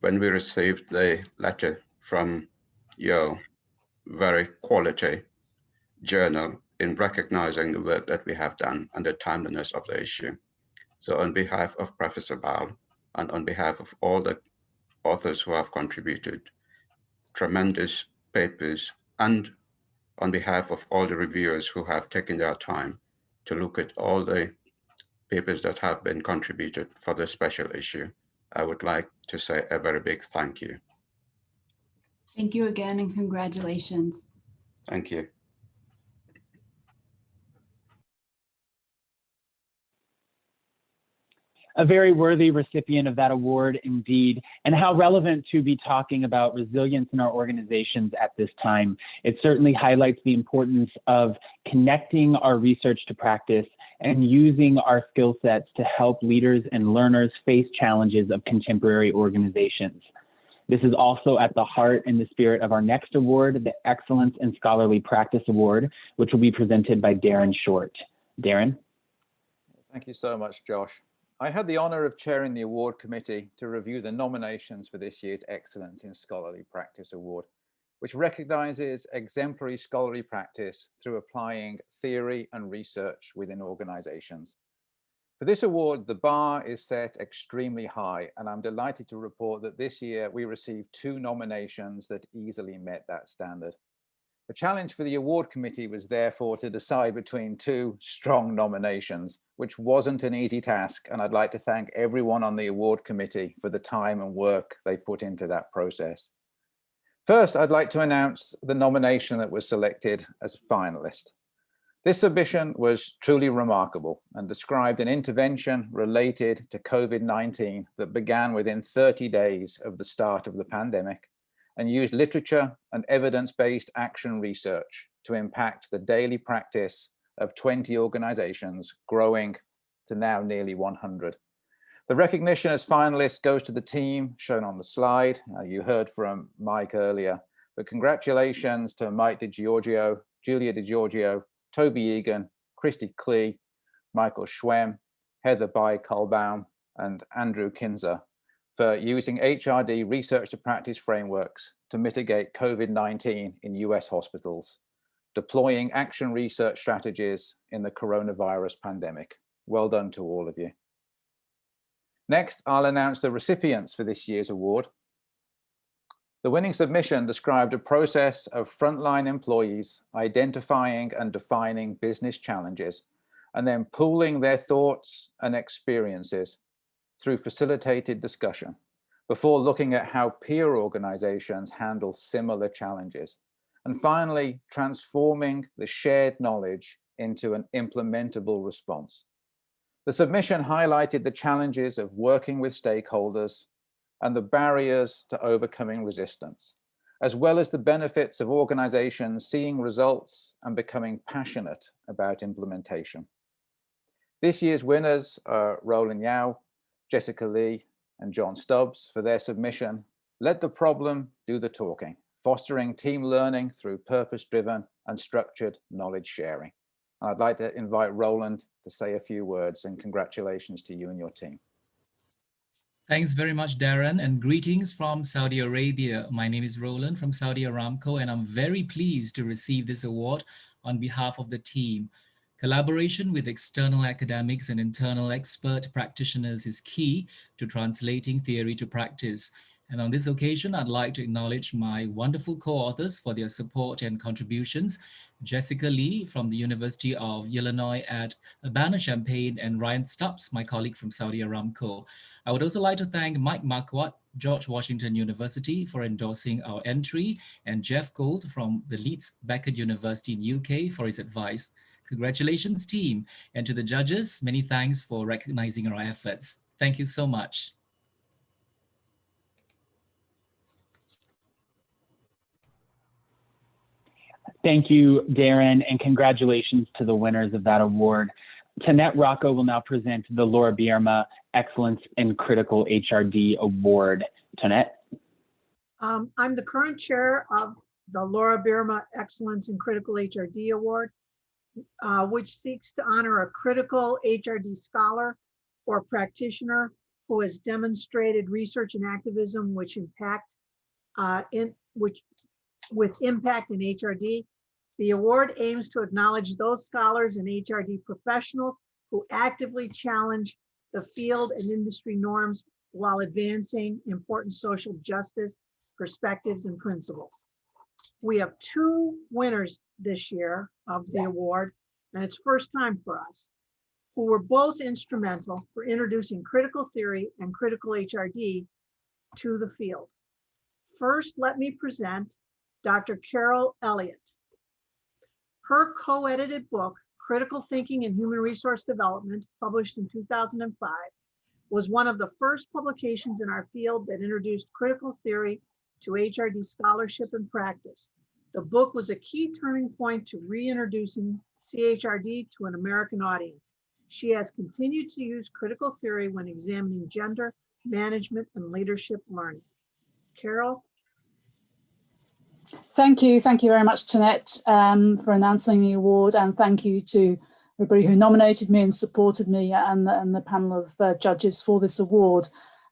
when we received the letter from your very quality journal in recognizing the work that we have done and the timeliness of the issue. So on behalf of Professor Bal and on behalf of all the authors who have contributed tremendous papers, and on behalf of all the reviewers who have taken their time to look at all the papers that have been contributed for this special issue, I would like to say a very big thank you. Thank you again and congratulations. Thank you. A very worthy recipient of that award indeed, and how relevant to be talking about resilience in our organizations at this time. It certainly highlights the importance of connecting our research to practice and using our skill sets to help leaders and learners face challenges of contemporary organizations. This is also at the heart and the spirit of our next award, the Excellence in Scholarly Practice Award, which will be presented by Darren Short. Darren? Thank you so much, Josh. I had the honor of chairing the award committee to review the nominations for this year's Excellence in Scholarly Practice Award, which recognizes exemplary scholarly practice through applying theory and research within organizations. For this award, the bar is set extremely high, and I'm delighted to report that this year we received 2 nominations that easily met that standard. The challenge for the award committee was therefore to decide between 2 strong nominations, which wasn't an easy task, and I'd like to thank everyone on the award committee for the time and work they put into that process. First, I'd like to announce the nomination that was selected as a finalist. This submission was truly remarkable and described an intervention related to COVID-19 that began within 30 days of the start of the pandemic and used literature and evidence-based action research to impact the daily practice of 20 organizations, growing to now nearly 100. The recognition as finalists goes to the team shown on the slide. You heard from Mike earlier, but congratulations to Mike DiGiorgio, Julia DiGiorgio, Toby Egan, Christy Klee, Michael Schwem, Heather Bai-Kalbaum, and Andrew Kinzer for using HRD research to practice frameworks to mitigate COVID-19 in US hospitals, deploying action research strategies in the coronavirus pandemic. Well done to all of you. Next, I'll announce the recipients for this year's award. The winning submission described a process of frontline employees identifying and defining business challenges and then pooling their thoughts and experiences through facilitated discussion before looking at how peer organizations handle similar challenges. And finally, transforming the shared knowledge into an implementable response. The submission highlighted the challenges of working with stakeholders and the barriers to overcoming resistance, as well as the benefits of organizations seeing results and becoming passionate about implementation. This year's winners are Roland Yao, Jessica Lee, and John Stubbs for their submission. Let the problem do the talking, fostering team learning through purpose-driven and structured knowledge sharing. And I'd like to invite Roland to say a few words, and congratulations to you and your team. Thanks very much, Darren, and greetings from Saudi Arabia. My name is Roland from Saudi Aramco, and I'm very pleased to receive this award on behalf of the team. Collaboration with external academics and internal expert practitioners is key to translating theory to practice. And on this occasion, I'd like to acknowledge my wonderful co-authors for their support and contributions. Jessica Lee from the University of Illinois at Urbana-Champaign, and Ryan Stubbs, my colleague from Saudi Aramco. I would also like to thank Mike Marquardt, George Washington University, for endorsing our entry, and Jeff Gold from the Leeds Beckett University in UK for his advice. Congratulations, team, and to the judges, many thanks for recognizing our efforts. Thank you so much. Thank you, Darren, and congratulations to the winners of that award. Tanette Rocco will now present the Laura Bierma Excellence in Critical HRD Award. Tanette? I'm the current chair of the Laura Bierma Excellence in Critical HRD Award, which seeks to honor a critical HRD scholar or practitioner who has demonstrated research and activism which with impact in HRD. The award aims to acknowledge those scholars and HRD professionals who actively challenge the field and industry norms while advancing important social justice perspectives and principles. We have 2 winners this year of the award, and it's first time for us, who were both instrumental for introducing critical theory and critical HRD to the field. First, let me present Dr. Carol Elliott. Her co-edited book, Critical Thinking in Human Resource Development, published in 2005, was one of the first publications in our field that introduced critical theory to HRD scholarship and practice. The book was a key turning point to reintroducing CHRD to an American audience. She has continued to use critical theory when examining gender, management, and leadership learning. Carol? Thank you very much, Tonette, for announcing the award, and thank you to everybody who nominated me and supported me and the panel of judges for this award.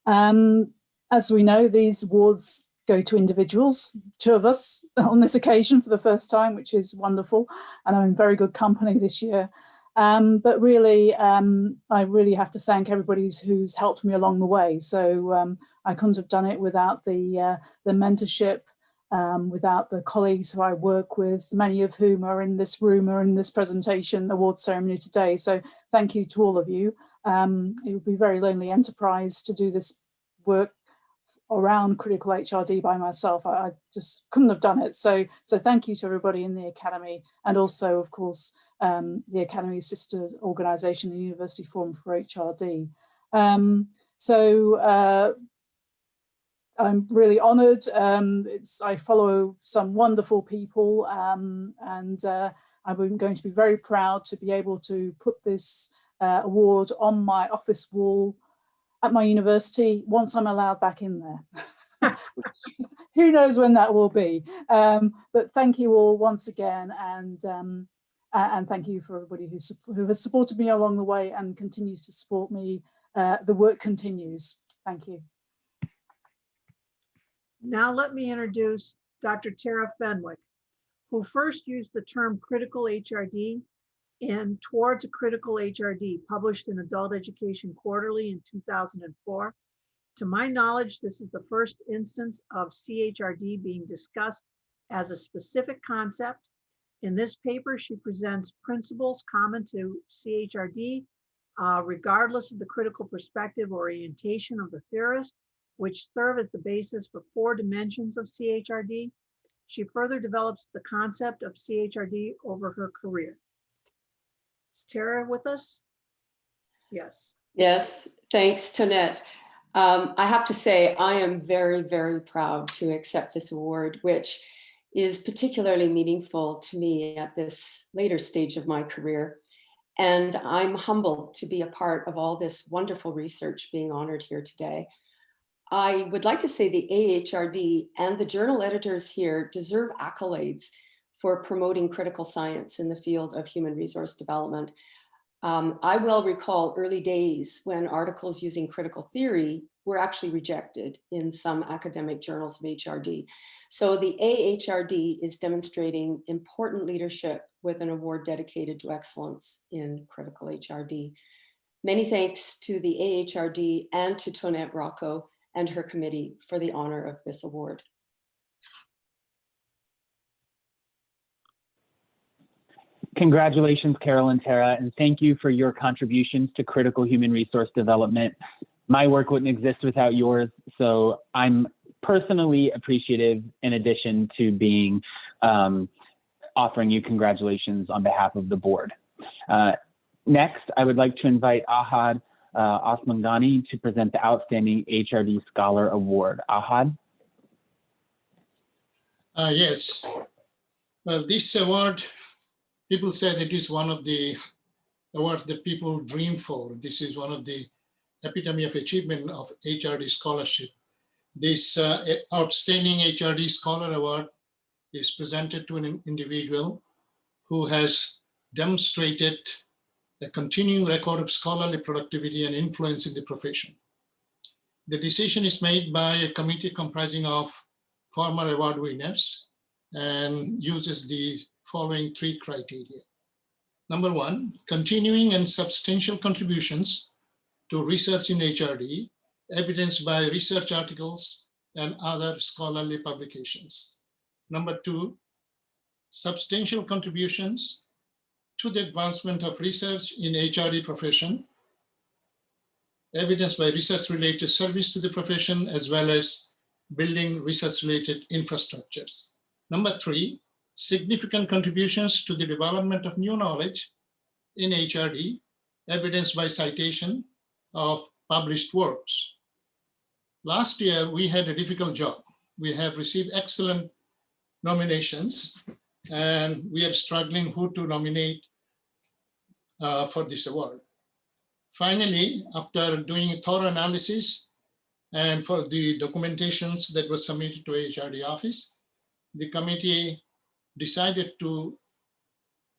As we know, these awards go to individuals, 2 of us on this occasion for the first time, which is wonderful, and I'm in very good company this year. But really, I really have to thank everybody who's helped me along the way. So I couldn't have done it without the mentorship, without the colleagues who I work with, many of whom are in this room or in this presentation award ceremony today. So thank you to all of you. It would be a very lonely enterprise to do this work around critical HRD by myself. I just couldn't have done it. So thank you to everybody in the Academy, and also, of course, the Academy sister organisation, the University Forum for HRD. I'm really honoured. I follow some wonderful people, and I'm going to be very proud to be able to put this award on my office wall at my university once I'm allowed back in there. Who knows when that will be? But thank you all once again, and thank you for everybody who has supported me along the way and continues to support me. The work continues. Thank you. Now let me introduce Dr. Tara Fenwick, who first used the term critical HRD in Towards a Critical HRD, published in Adult Education Quarterly in 2004. To my knowledge, this is the first instance of CHRD being discussed as a specific concept. In this paper, she presents principles common to CHRD, regardless of the critical perspective or orientation of the theorist, which serve as the basis for 4 dimensions of CHRD. She further develops the concept of CHRD over her career. Is Tara with us? Yes. Yes, thanks, Tonette. I have to say, I am very, very proud to accept this award, which is particularly meaningful to me at this later stage of my career. And I'm humbled to be a part of all this wonderful research being honored here today. I would like to say the AHRD and the journal editors here deserve accolades for promoting critical science in the field of human resource development. I will recall early days when articles using critical theory were actually rejected in some academic journals of HRD. So the AHRD is demonstrating important leadership with an award dedicated to excellence in critical HRD. Many thanks to the AHRD and to Tonette Rocco and her committee for the honor of this award. Congratulations, Carol and Tara, and thank you for your contributions to critical human resource development. My work wouldn't exist without yours, so I'm personally appreciative in addition to being offering you congratulations on behalf of the board. Next, I would like to invite Ahad Osmangani to present the Outstanding HRD Scholar Award. Ahad? Yes. Well, this award, people say that it is one of the awards that people dream for. This is one of the epitome of achievement of HRD scholarship. This Outstanding HRD Scholar Award is presented to an individual who has demonstrated a continuing record of scholarly productivity and influence in the profession. The decision is made by a committee comprising of former award winners and uses the following 3 criteria. Number 1, continuing and substantial contributions to research in HRD, evidenced by research articles and other scholarly publications. Number 2, substantial contributions to the advancement of research in HRD profession, evidenced by research-related service to the profession, as well as building research-related infrastructures. Number 3, significant contributions to the development of new knowledge in HRD, evidenced by citation of published works. Last year, we had a difficult job. We have received excellent nominations, and we are struggling who to nominate for this award. Finally, after doing a thorough analysis and for the documentations that was submitted to HRD office, the committee decided to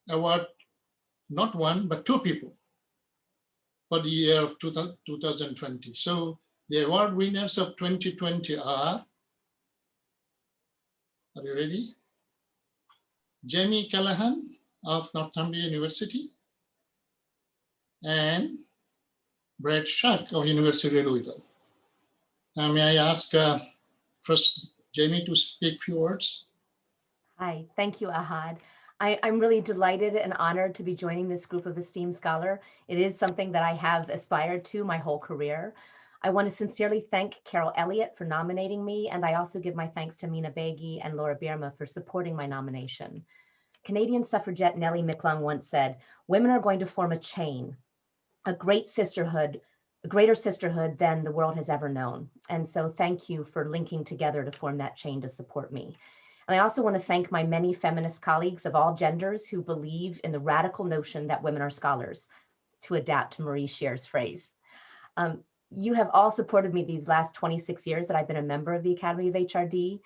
award not 1, but 2 people for the year of 2020. So the award winners of 2020 are you ready? Jamie Callahan of Northumbria University and Brad Shuck of University of Louisville. Now, may I ask first Jamie to speak a few words? Hi, thank you, Ahad. I'm really delighted and honored to be joining this group of esteemed scholars. It is something that I have aspired to my whole career. I want to sincerely thank Carol Elliott for nominating me, and I also give my thanks to Mina Beghi and Laura Birma for supporting my nomination. Canadian suffragette Nellie McClung once said, "Women are going to form a chain, a greater sisterhood than the world has ever known." And so thank you for linking together to form that chain to support me. And I also want to thank my many feminist colleagues of all genders who believe in the radical notion that women are scholars, to adapt to Marie Scher's phrase. You have all supported me these last 26 years that I've been a member of the Academy of HRD.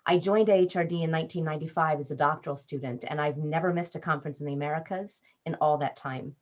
I joined AHRD in 1995 as a doctoral student, and I've never missed a conference in the Americas in all that time.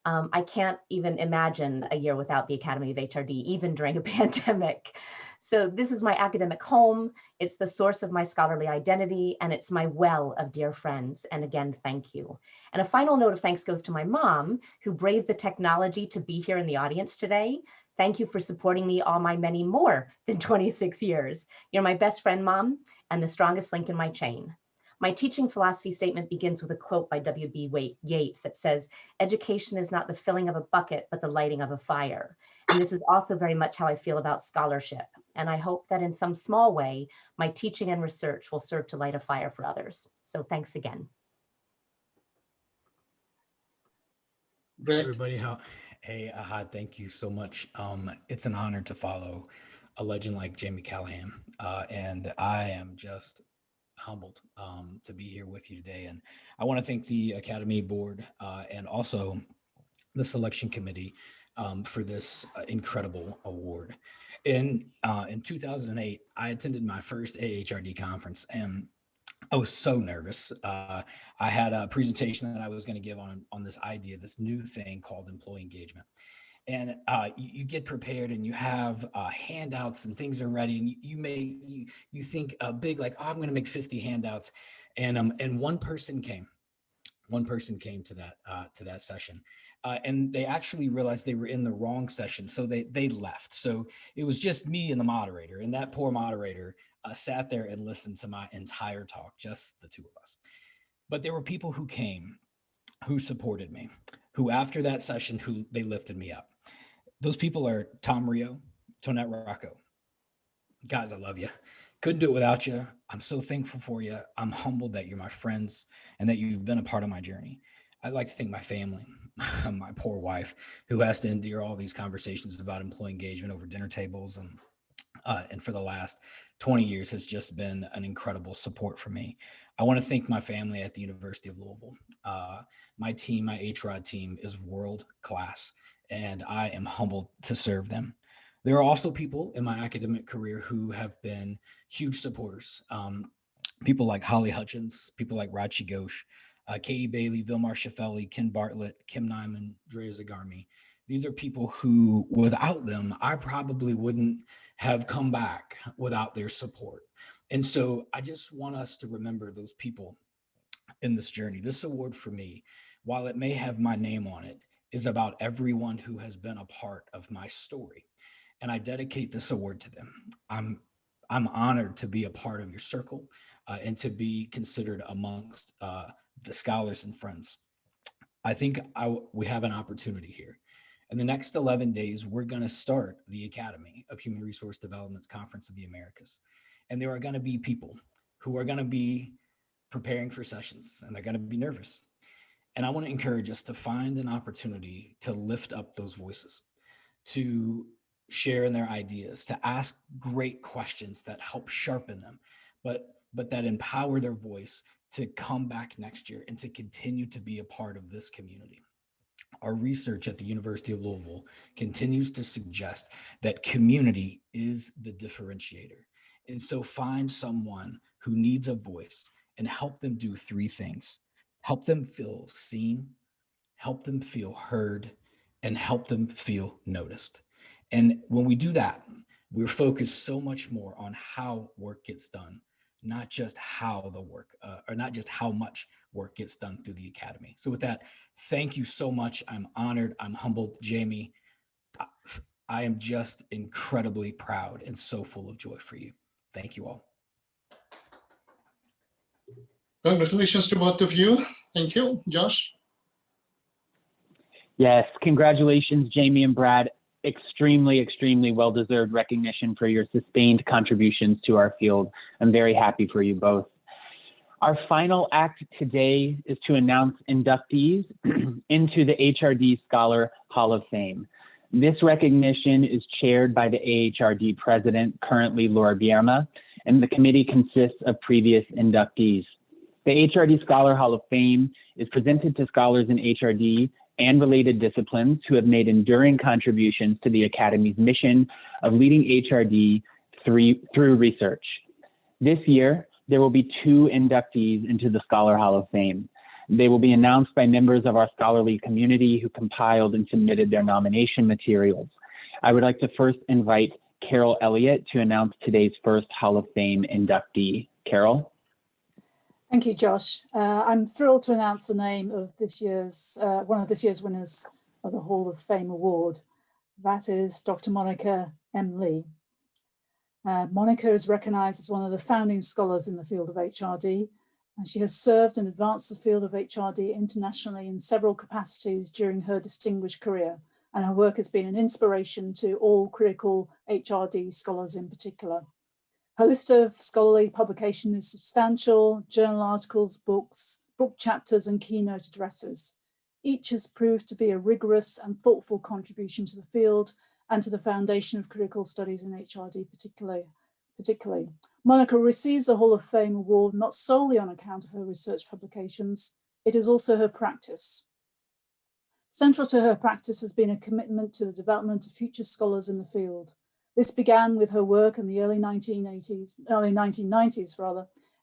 I can't even imagine a year without the Academy of HRD, even during a pandemic. So this is my academic home. It's the source of my scholarly identity, and it's my well of dear friends. And again, thank you. And a final note of thanks goes to my mom, who braved the technology to be here in the audience today. Thank you for supporting me all my many more than 26 years. You're my best friend, Mom, and the strongest link in my chain. My teaching philosophy statement begins with a quote by W.B. Yeats that says, "Education is not the filling of a bucket, but the lighting of a fire." And this is also very much how I feel about scholarship. And I hope that in some small way, my teaching and research will serve to light a fire for others. So thanks again. Hey everybody, hey Ahad, thank you so much. It's an honor to follow a legend like Jamie Callahan, and I am just humbled to be here with you today. And I want to thank the Academy Board and also the selection committee for this incredible award. In 2008, I attended my first AHRD conference, and I was so nervous. I had a presentation that I was going to give on this idea, this new thing called employee engagement. And you get prepared and you have handouts and things are ready, and you think big, like, oh, I'm going to make 50 handouts, and one person came to that session, and they actually realized they were in the wrong session, so they left. So it was just me and the moderator, and that poor moderator sat there and listened to my entire talk, just the two of us. But there were people who came, who supported me, who after that session, they lifted me up. Those people are Tom Rio, Tonette Rocco. Guys, I love you. Couldn't do it without you. I'm so thankful for you. I'm humbled that you're my friends and that you've been a part of my journey. I'd like to thank my family, my poor wife, who has to endure all these conversations about employee engagement over dinner tables, and for the last 20 years has just been an incredible support for me. I want to thank my family at the University of Louisville. My team, my AHRD team, is world class, and I am humbled to serve them. There are also people in my academic career who have been huge supporters. People like Holly Hutchins, people like Rachi Ghosh, Katie Bailey, Vilmar Shafeli, Ken Bartlett, Kim Nyman, Drea Zagarmi. These are people who, without them, I probably wouldn't have come back without their support. And so I just want us to remember those people in this journey. This award for me, while it may have my name on it, is about everyone who has been a part of my story. And I dedicate this award to them. I'm honored to be a part of your circle and to be considered amongst the scholars and friends. I think we have an opportunity here. In the next 11 days, we're going to start the Academy of Human Resource Development's Conference of the Americas. And there are going to be people who are going to be preparing for sessions, and they're going to be nervous. And I want to encourage us to find an opportunity to lift up those voices, to share in their ideas, to ask great questions that help sharpen them, but that empower their voice to come back next year and to continue to be a part of this community. Our research at the University of Louisville continues to suggest that community is the differentiator. And so find someone who needs a voice and help them do three things: help them feel seen, help them feel heard, and help them feel noticed. And when we do that, we're focused so much more on how work gets done, not just how the work, or not just how much work gets done through the Academy. So with that, thank you so much. I'm honored. I'm humbled. Jamie, I am just incredibly proud and so full of joy for you. Thank you all. Congratulations to both of you. Thank you. Josh? Yes, congratulations, Jamie and Brad. Extremely, extremely well-deserved recognition for your sustained contributions to our field. I'm very happy for you both. Our final act today is to announce inductees into the AHRD Scholar Hall of Fame. This recognition is chaired by the AHRD president, currently Laura Bierma, and the committee consists of previous inductees. The AHRD Scholar Hall of Fame is presented to scholars in HRD and related disciplines who have made enduring contributions to the Academy's mission of leading HRD through research. This year, there will be 2 inductees into the Scholar Hall of Fame. They will be announced by members of our scholarly community who compiled and submitted their nomination materials. I would like to first invite Carol Elliott to announce today's first Hall of Fame inductee. Carol? Thank you, Josh. I'm thrilled to announce the name of this year's, one of this year's winners of the Hall of Fame Award. That is Dr. Monica M. Lee. Monica is recognized as one of the founding scholars in the field of HRD, and she has served and advanced the field of HRD internationally in several capacities during her distinguished career, and her work has been an inspiration to all critical HRD scholars in particular. Her list of scholarly publication is substantial: journal articles, books, book chapters, and keynote addresses. Each has proved to be a rigorous and thoughtful contribution to the field and to the foundation of critical studies in HRD particularly. Monica receives the Hall of Fame award not solely on account of her research publications, it is also her practice. Central to her practice has been a commitment to the development of future scholars in the field. This began with her work in the early 1990s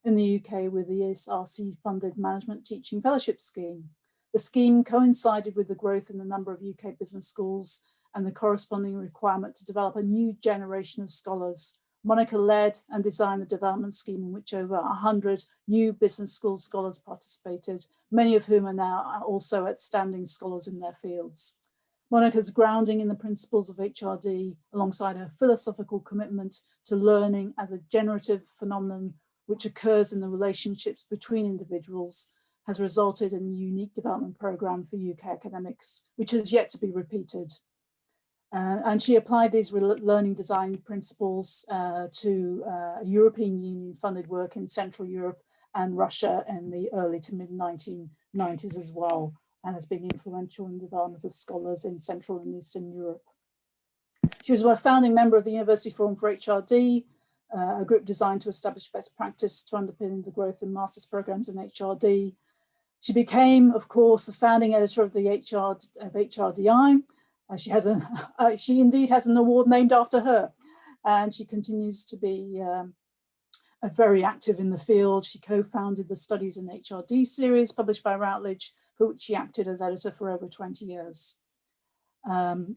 in the UK with the ESRC-funded Management Teaching Fellowship Scheme. The scheme coincided with the growth in the number of UK business schools and the corresponding requirement to develop a new generation of scholars. Monica led and designed the development scheme in which over 100 new business school scholars participated, many of whom are now also outstanding scholars in their fields. Monica's grounding in the principles of HRD, alongside her philosophical commitment to learning as a generative phenomenon which occurs in the relationships between individuals, has resulted in a unique development program for UK academics, which has yet to be repeated. And she applied these learning design principles to European Union funded work in Central Europe and Russia in the early to mid 1990s as well, and has been influential in the development of scholars in Central and Eastern Europe. She was a founding member of the University Forum for HRD, a group designed to establish best practice to underpin the growth in master's programs in HRD. She became, of course, the founding editor of the HRDI. She indeed has an award named after her, and she continues to be very active in the field. She co-founded the Studies in HRD series published by Routledge, for which she acted as editor for over 20 years.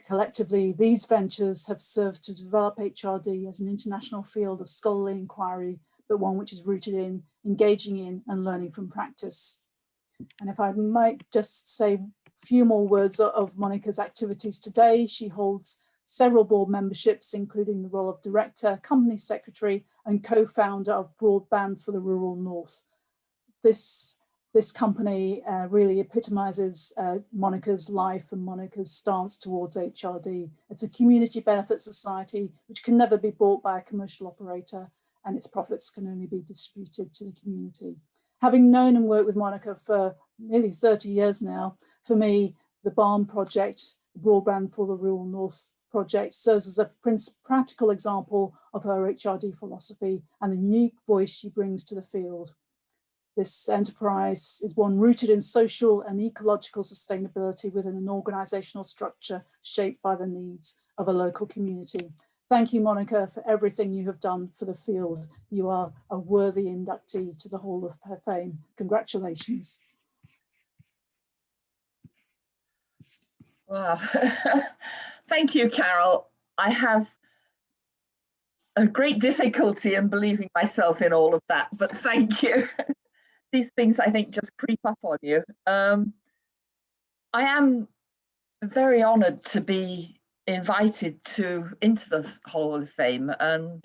Collectively, these ventures have served to develop HRD as an international field of scholarly inquiry, but one which is rooted in engaging in and learning from practice. And if I might just say a few more words of Monica's activities today, she holds several board memberships, including the role of director, company secretary, and co-founder of Broadband for the Rural North. This company really epitomizes Monica's life and Monica's stance towards HRD. It's a community benefit society which can never be bought by a commercial operator, and its profits can only be distributed to the community. Having known and worked with Monica for nearly 30 years now, for me, the BARM project, the Broadband for the Rural North project, serves as a practical example of her HRD philosophy and the unique voice she brings to the field. This enterprise is one rooted in social and ecological sustainability within an organizational structure shaped by the needs of a local community. Thank you, Monica, for everything you have done for the field. You are a worthy inductee to the Hall of Fame. Congratulations. Wow. Thank you, Carol. I have a great difficulty in believing myself in all of that, but thank you. These things, I think, just creep up on you. I am very honored to be invited into the Hall of Fame, and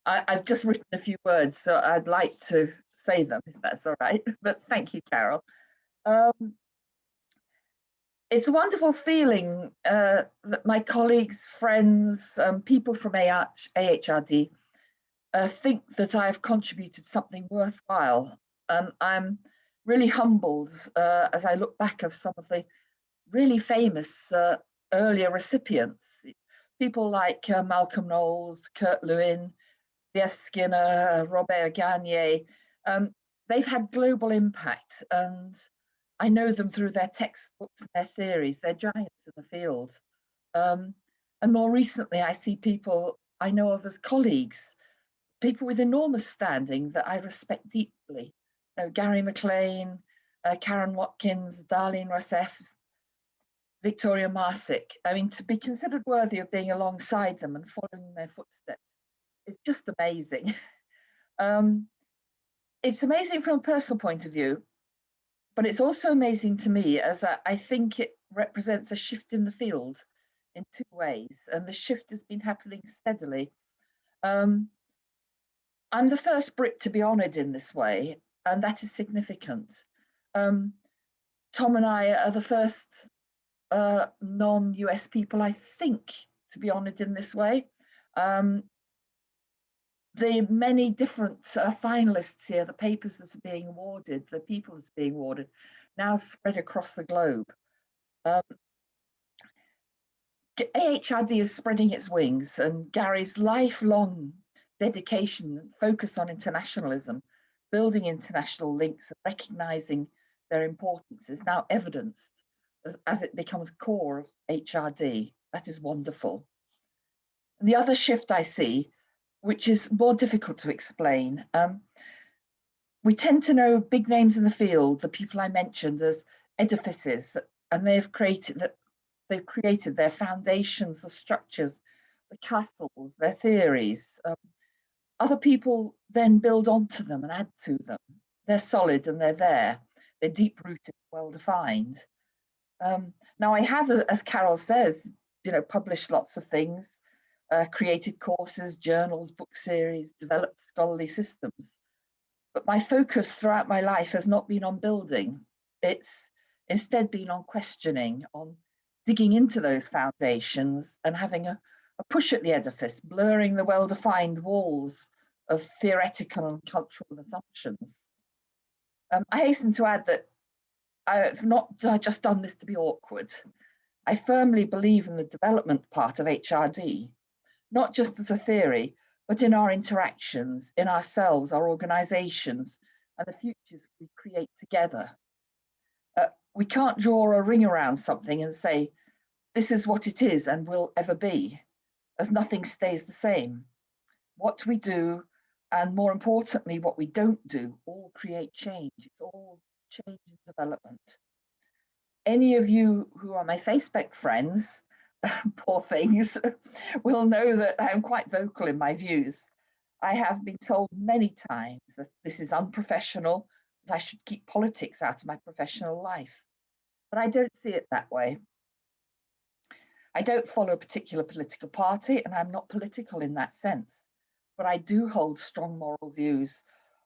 I've just written a few words, so I'd like to say them, if that's all right. But thank you, Carol. It's a wonderful feeling that my colleagues, friends, people from AHRD think that I've contributed something worthwhile. I'm really humbled as I look back of some of the really famous earlier recipients. People like Malcolm Knowles, Kurt Lewin, V.S. Skinner, Robert Gagne. They've had global impact, and I know them through their textbooks and their theories. They're giants in the field. And more recently, I see people I know of as colleagues, people with enormous standing that I respect deeply. You know, Gary McLean, Karen Watkins, Darlene Rousseff, Victoria Marsick. I mean, to be considered worthy of being alongside them and following their footsteps is just amazing. It's amazing from a personal point of view, but it's also amazing to me as I think it represents a shift in the field in two ways, and the shift has been happening steadily. I'm the first Brit to be honoured in this way, and that is significant. Tom and I are the first non-US people, I think, to be honoured in this way. The many different finalists here, the papers that are being awarded, the people that are being awarded, now spread across the globe. AHRD is spreading its wings, and Gary's lifelong dedication and focus on internationalism, building international links and recognising their importance is now evidenced as it becomes core of HRD. That is wonderful. And the other shift I see, which is more difficult to explain, we tend to know big names in the field, the people I mentioned, as edifices, and they've created their foundations, the structures, the castles, their theories. Other people then build onto them and add to them. They're solid and they're there. They're deep-rooted, well-defined. Now I have, as Carol says, published lots of things, created courses, journals, book series, developed scholarly systems. But my focus throughout my life has not been on building. It's instead been on questioning, on digging into those foundations and having a push at the edifice, blurring the well-defined walls of theoretical and cultural assumptions. I hasten to add that I've not just done this to be awkward. I firmly believe in the development part of HRD, not just as a theory, but in our interactions, in ourselves, our organizations, and the futures we create together. We can't draw a ring around something and say, this is what it is and will ever be, as nothing stays the same. What we do, and more importantly, what we don't do, all create change. It's all change and development. Any of you who are my Facebook friends, poor things, will know that I'm quite vocal in my views. I have been told many times that this is unprofessional, that I should keep politics out of my professional life. But I don't see it that way. I don't follow a particular political party, and I'm not political in that sense. But I do hold strong moral views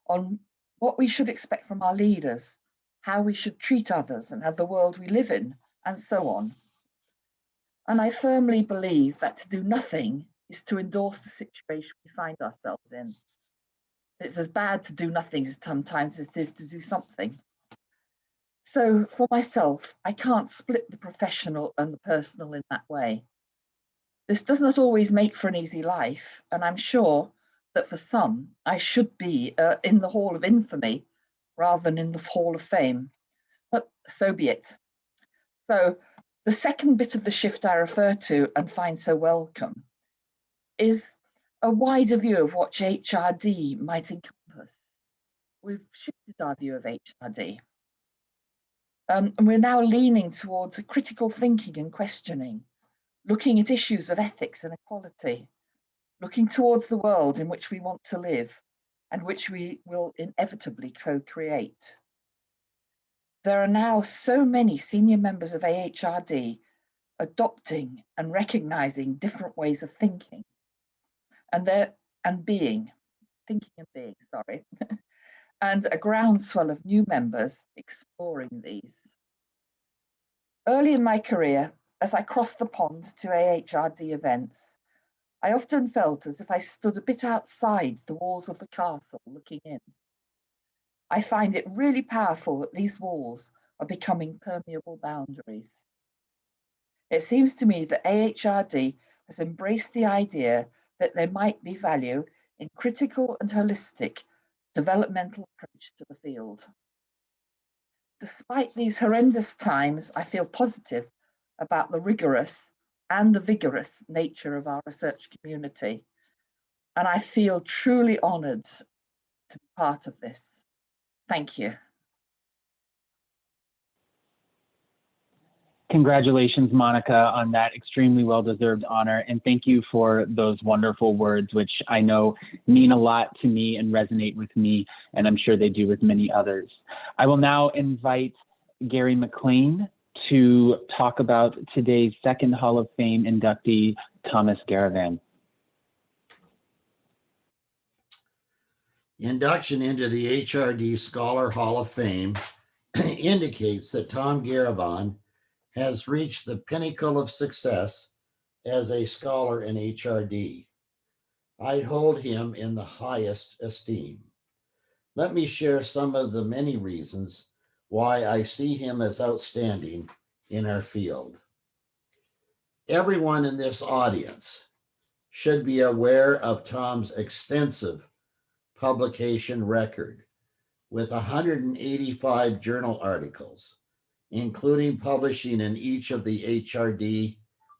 on what we should expect from our leaders, how we should treat others and the world we live in, and so on. And I firmly believe that to do nothing is to endorse the situation we find ourselves in. It's as bad to do nothing sometimes as it is to do something. So for myself, I can't split the professional and the personal in that way. This does not always make for an easy life, and I'm sure that for some, I should be in the Hall of Infamy rather than in the Hall of Fame, but so be it. So the second bit of the shift I refer to and find so welcome is a wider view of what HRD might encompass. We've shifted our view of HRD. And we're now leaning towards critical thinking and questioning, looking at issues of ethics and equality, looking towards the world in which we want to live and which we will inevitably co-create. There are now so many senior members of AHRD adopting and recognizing different ways of thinking and being, and a groundswell of new members exploring these. Early in my career, as I crossed the pond to AHRD events, I often felt as if I stood a bit outside the walls of the castle looking in. I find it really powerful that these walls are becoming permeable boundaries. It seems to me that AHRD has embraced the idea that there might be value in critical and holistic developmental approach to the field. Despite these horrendous times, I feel positive about the rigorous and the vigorous nature of our research community. And I feel truly honored to be part of this. Thank you. Congratulations, Monica, on that extremely well-deserved honor. And thank you for those wonderful words, which I know mean a lot to me and resonate with me, and I'm sure they do with many others. I will now invite Gary McLean to talk about today's second Hall of Fame inductee, Thomas Garavan. Induction into the HRD Scholar Hall of Fame indicates that Tom Garavan has reached the pinnacle of success as a scholar in HRD. I hold him in the highest esteem. Let me share some of the many reasons why I see him as outstanding in our field. Everyone in this audience should be aware of Tom's extensive publication record with 185 journal articles, including publishing in each of the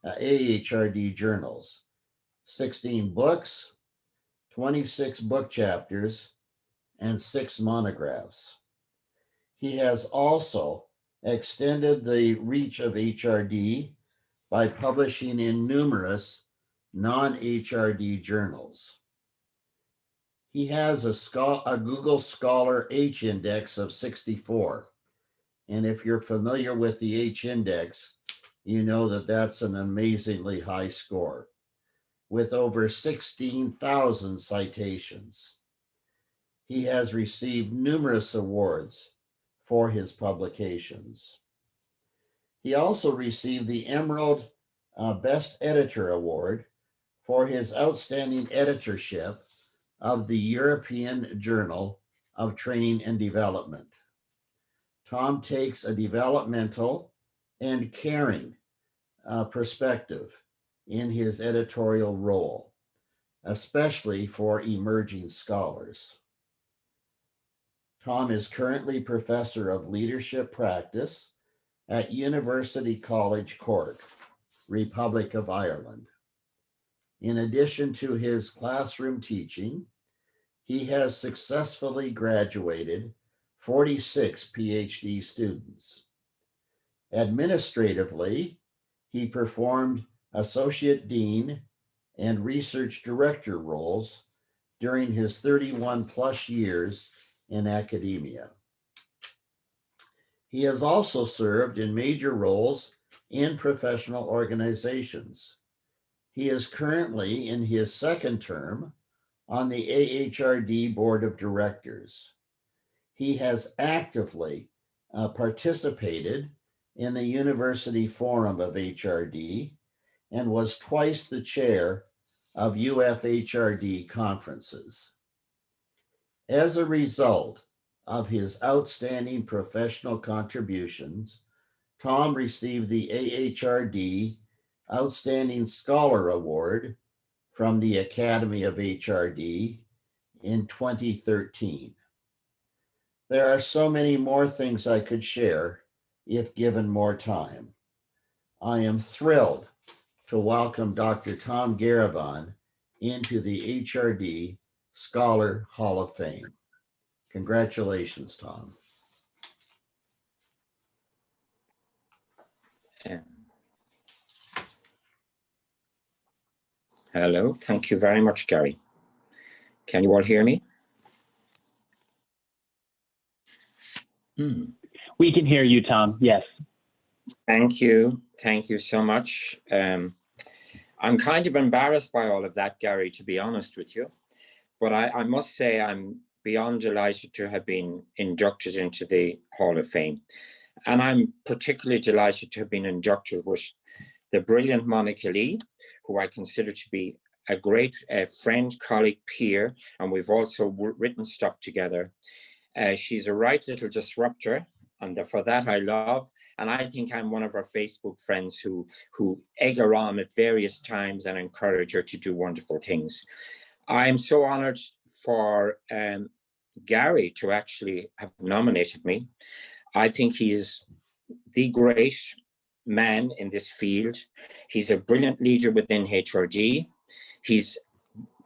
AHRD journals, 16 books, 26 book chapters, and 6 monographs. He has also extended the reach of HRD by publishing in numerous non-HRD journals. He has a Google Scholar H index of 64. And if you're familiar with the H index, you know that that's an amazingly high score with over 16,000 citations. He has received numerous awards for his publications. He also received the Emerald Best Editor Award for his outstanding editorship of the European Journal of Training and Development. Tom takes a developmental and caring perspective in his editorial role, especially for emerging scholars. Tom is currently Professor of Leadership Practice at University College Cork, Republic of Ireland. In addition to his classroom teaching, he has successfully graduated 46 PhD students. Administratively, he performed Associate Dean and Research Director roles during his 31+ years in academia. He has also served in major roles in professional organizations. He is currently in his second term on the AHRD Board of Directors. He has actively participated in the University Forum of HRD and was twice the chair of UFHRD conferences. As a result of his outstanding professional contributions, Tom received the AHRD Outstanding Scholar Award from the Academy of HRD in 2013. There are so many more things I could share if given more time. I am thrilled to welcome Dr. Tom Garabon into the HRD Scholar Hall of Fame. Congratulations, Tom. Hello, thank you very much, Gary. Can you all hear me? We can hear you, Tom, yes. Thank you so much. I'm kind of embarrassed by all of that, Gary, to be honest with you. But I must say I'm beyond delighted to have been inducted into the Hall of Fame. And I'm particularly delighted to have been inducted with the brilliant Monica Lee, who I consider to be a great friend, colleague, peer, and we've also written stuff together. She's a right little disruptor, and for that I love. And I think I'm one of her Facebook friends who egg her on at various times and encourage her to do wonderful things. I'm so honored for Gary to actually have nominated me. I think he is the great man in this field. He's a brilliant leader within HRD.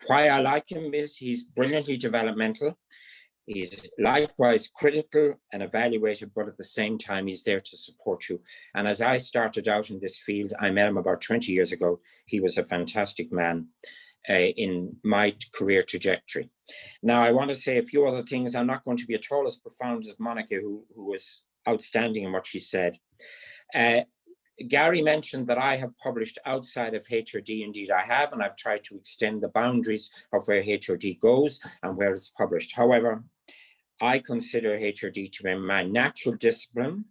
Why I like him is he's brilliantly developmental. He's likewise critical and evaluative, but at the same time, he's there to support you. And as I started out in this field, I met him about 20 years ago. He was a fantastic man in my career trajectory. Now, I want to say a few other things. I'm not going to be at all as profound as Monica, who was outstanding in what she said. Gary mentioned that I have published outside of HRD. Indeed, I have, and I've tried to extend the boundaries of where HRD goes and where it's published. However, I consider HRD to be my natural discipline,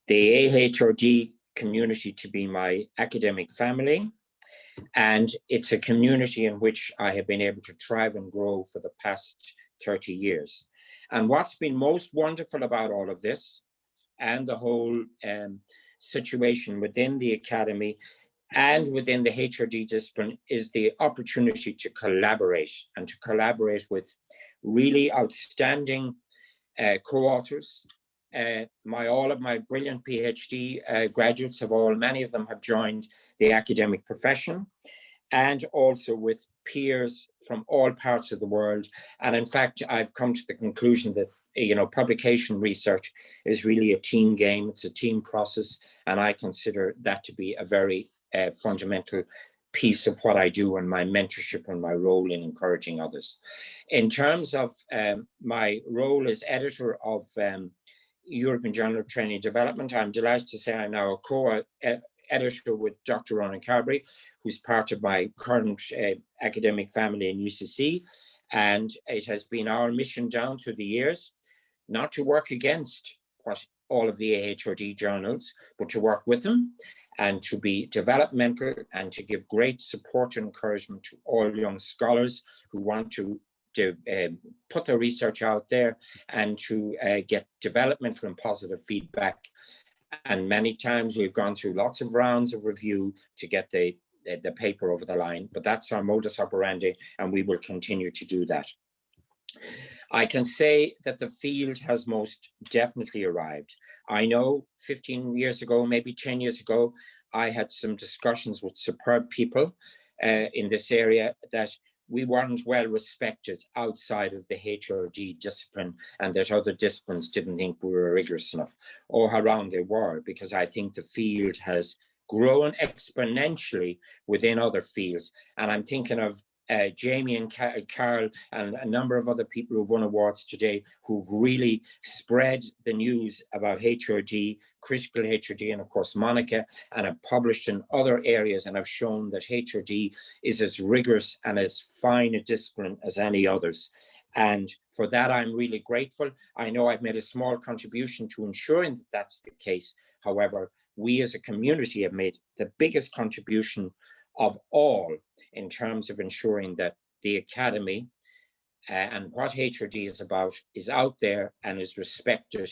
the AHRD community to be my academic family, and it's a community in which I have been able to thrive and grow for the past 30 years. And what's been most wonderful about all of this and the whole situation within the Academy and within the HRD discipline is the opportunity to collaborate and to collaborate with really outstanding co-authors. All of my brilliant PhD graduates many of them have joined the academic profession, and also with peers from all parts of the world. And in fact, I've come to the conclusion that publication research is really a team game. It's a team process. And I consider that to be a very fundamental piece of what I do and my mentorship and my role in encouraging others. In terms of my role as editor of European Journal of Training and Development, I'm delighted to say I'm now a co-editor with Dr. Ronan Carberry, who's part of my current academic family in UCC. And it has been our mission down through the years not to work against what all of the AHRD journals, but to work with them and to be developmental and to give great support and encouragement to all young scholars who want to put their research out there and to get developmental and positive feedback. And many times we've gone through lots of rounds of review to get the paper over the line, but that's our modus operandi, and we will continue to do that. I can say that the field has most definitely arrived. I know 15 years ago, maybe 10 years ago, I had some discussions with superb people in this area that we weren't well respected outside of the HRD discipline, and that other disciplines didn't think we were rigorous enough, or around they were, because I think the field has grown exponentially within other fields. And I'm thinking of Jamie and Carol and a number of other people who've won awards today who've really spread the news about HRD, critical HRD, and of course Monica, and have published in other areas and have shown that HRD is as rigorous and as fine a discipline as any others. And for that, I'm really grateful. I know I've made a small contribution to ensuring that that's the case. However, we as a community have made the biggest contribution of all in terms of ensuring that the Academy and what HRD is about is out there and is respected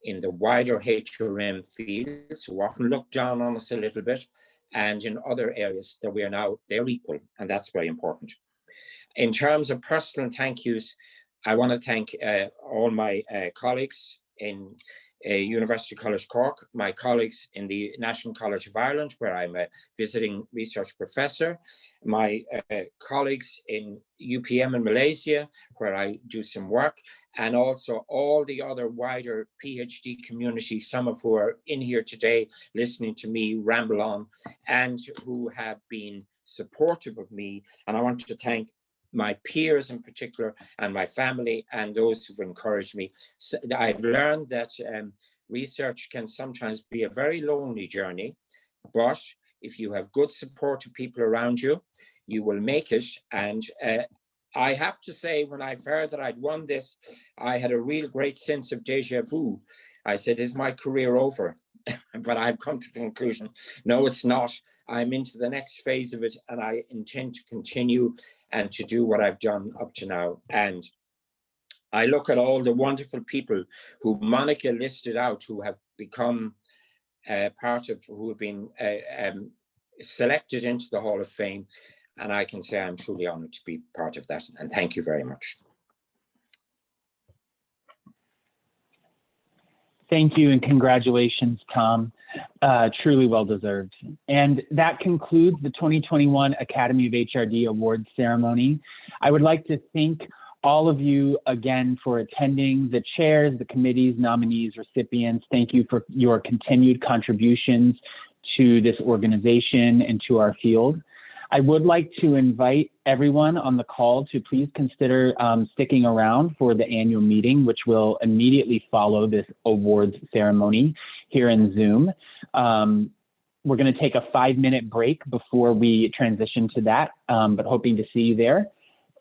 in the wider HRM fields, who often look down on us a little bit, and in other areas that we are now, they're equal, and that's very important. In terms of personal thank yous, I want to thank all my colleagues in University College Cork, my colleagues in the National College of Ireland, where I'm a visiting research professor, my colleagues in UPM in Malaysia, where I do some work, and also all the other wider PhD community, some of who are in here today listening to me ramble on, and who have been supportive of me. And I want to thank my peers in particular, and my family, and those who've encouraged me. So I've learned that research can sometimes be a very lonely journey, but if you have good supportive people around you, you will make it. And I have to say, when I've heard that I'd won this, I had a real great sense of deja vu. I said, is my career over? But I've come to the conclusion, no, it's not. I'm into the next phase of it, and I intend to continue and to do what I've done up to now. And I look at all the wonderful people who Monica listed out, who have become part of, who have been selected into the Hall of Fame. And I can say I'm truly honored to be part of that. And thank you very much. Thank you and congratulations, Tom. Truly well deserved. And that concludes the 2021 Academy of HRD Awards ceremony. I would like to thank all of you again for attending, the chairs, the committees, nominees, recipients. Thank you for your continued contributions to this organization and to our field. I would like to invite everyone on the call to please consider sticking around for the annual meeting, which will immediately follow this awards ceremony here in Zoom. We're going to take a 5-minute break before we transition to that, but hoping to see you there.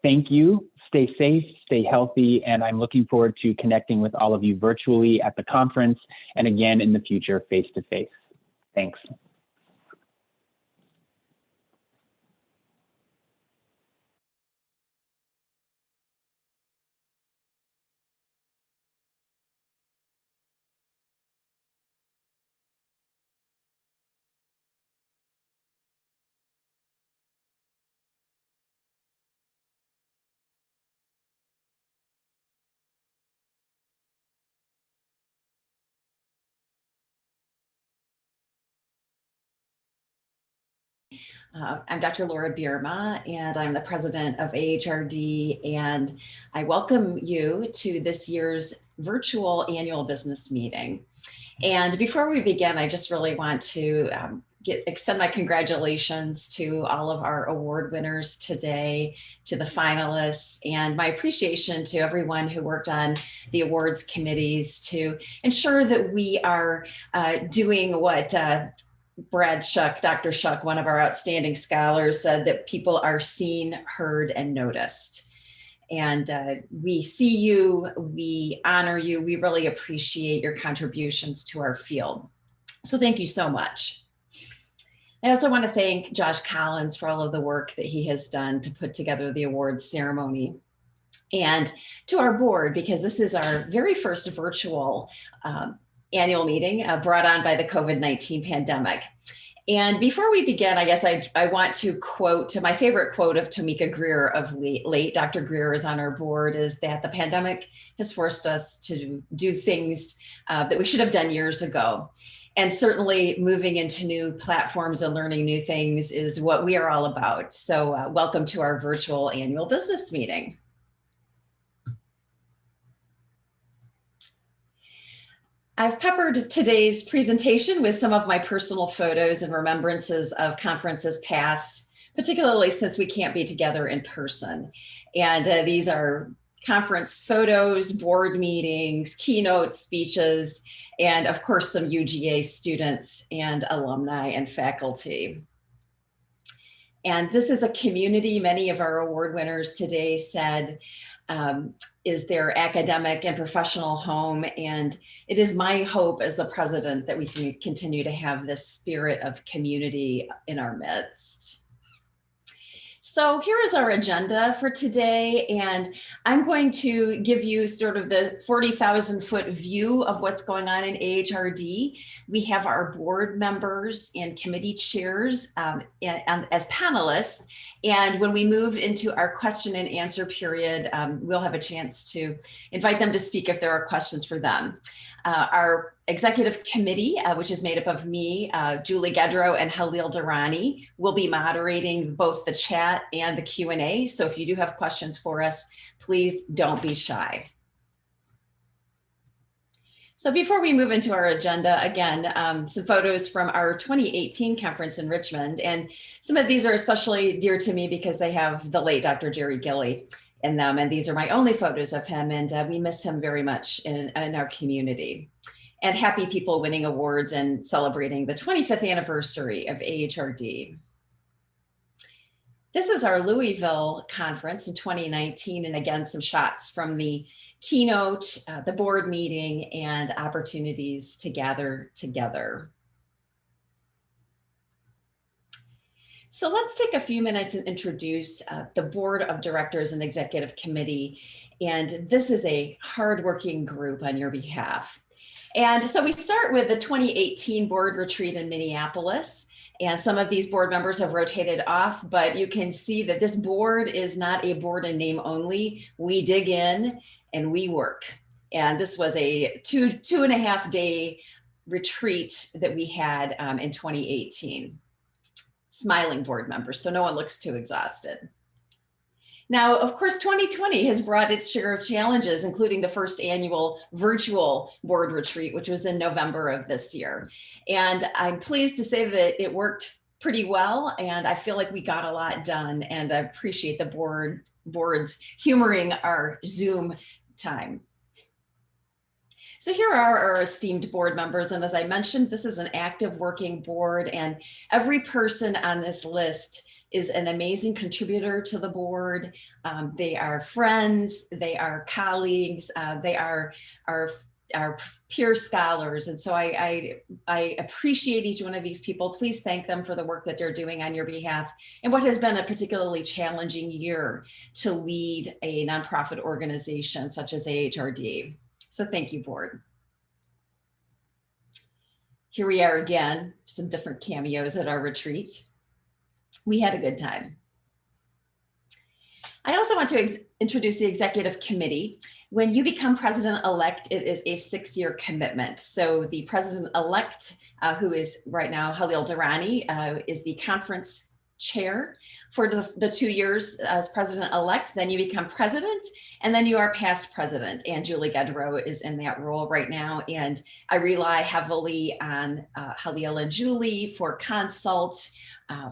Thank you. Stay safe, stay healthy, and I'm looking forward to connecting with all of you virtually at the conference and again in the future face-to-face. Thanks. I'm Dr. Laura Bierma, and I'm the president of AHRD, and I welcome you to this year's virtual annual business meeting. And before we begin, I just really want to extend my congratulations to all of our award winners today, to the finalists, and my appreciation to everyone who worked on the awards committees to ensure that we are doing what Brad Shuck, Dr. Shuck, one of our outstanding scholars, said, that people are seen, heard, and noticed. And we see you, we honor you, we really appreciate your contributions to our field. So thank you so much. I also want to thank Josh Collins for all of the work that he has done to put together the awards ceremony. And to our board, because this is our very first virtual annual meeting brought on by the COVID-19 pandemic. And before we begin, I guess I want to quote my favorite quote of Tomika Greer of late. Dr. Greer is on our board, is that the pandemic has forced us to do things that we should have done years ago. And certainly moving into new platforms and learning new things is what we are all about. So welcome to our virtual annual business meeting. I've peppered today's presentation with some of my personal photos and remembrances of conferences past, particularly since we can't be together in person. And these are conference photos, board meetings, keynote speeches, and of course, some UGA students and alumni and faculty. And this is a community many of our award winners today said is their academic and professional home. And it is my hope as the president that we can continue to have this spirit of community in our midst. So here is our agenda for today, and I'm going to give you sort of the 40,000 foot view of what's going on in AHRD. We have our board members and committee chairs as panelists, and when we move into our question and answer period, we'll have a chance to invite them to speak if there are questions for them. Our executive committee, which is made up of me, Julie Gedrow, and Halil Durrani, will be moderating both the chat and the Q&A. So if you do have questions for us, please don't be shy. So before we move into our agenda, again, some photos from our 2018 conference in Richmond. And some of these are especially dear to me because they have the late Dr. Jerry Gilley in them. And these are my only photos of him. And we miss him very much in our community. And happy people winning awards and celebrating the 25th anniversary of AHRD. This is our Louisville conference in 2019. And again, some shots from the keynote, the board meeting, and opportunities to gather together. So let's take a few minutes and introduce the board of directors and executive committee. And this is a hardworking group on your behalf. And so we start with the 2018 board retreat in Minneapolis. And some of these board members have rotated off, but you can see that this board is not a board in name only. We dig in and we work. And this was a two and a half day retreat that we had in 2018. Smiling board members, so no one looks too exhausted. Now, of course, 2020 has brought its share of challenges, including the first annual virtual board retreat, which was in November of this year. And I'm pleased to say that it worked pretty well, and I feel like we got a lot done, and I appreciate the boards humoring our Zoom time. So here are our esteemed board members. And as I mentioned, this is an active working board, and every person on this list is an amazing contributor to the board. They are friends, they are colleagues, they are our peer scholars. And so I appreciate each one of these people. Please thank them for the work that they're doing on your behalf and what has been a particularly challenging year to lead a nonprofit organization such as AHRD. So thank you, board. Here we are again, some different cameos at our retreat. We had a good time. I also want to introduce the executive committee. When you become president-elect, it is a 6-year commitment. So the president-elect, who is right now Halil Durrani, is the conference chair for the 2 years as president-elect. Then you become president, and then you are past president. And Julie Gedrow is in that role right now. And I rely heavily on Halil and Julie for consult,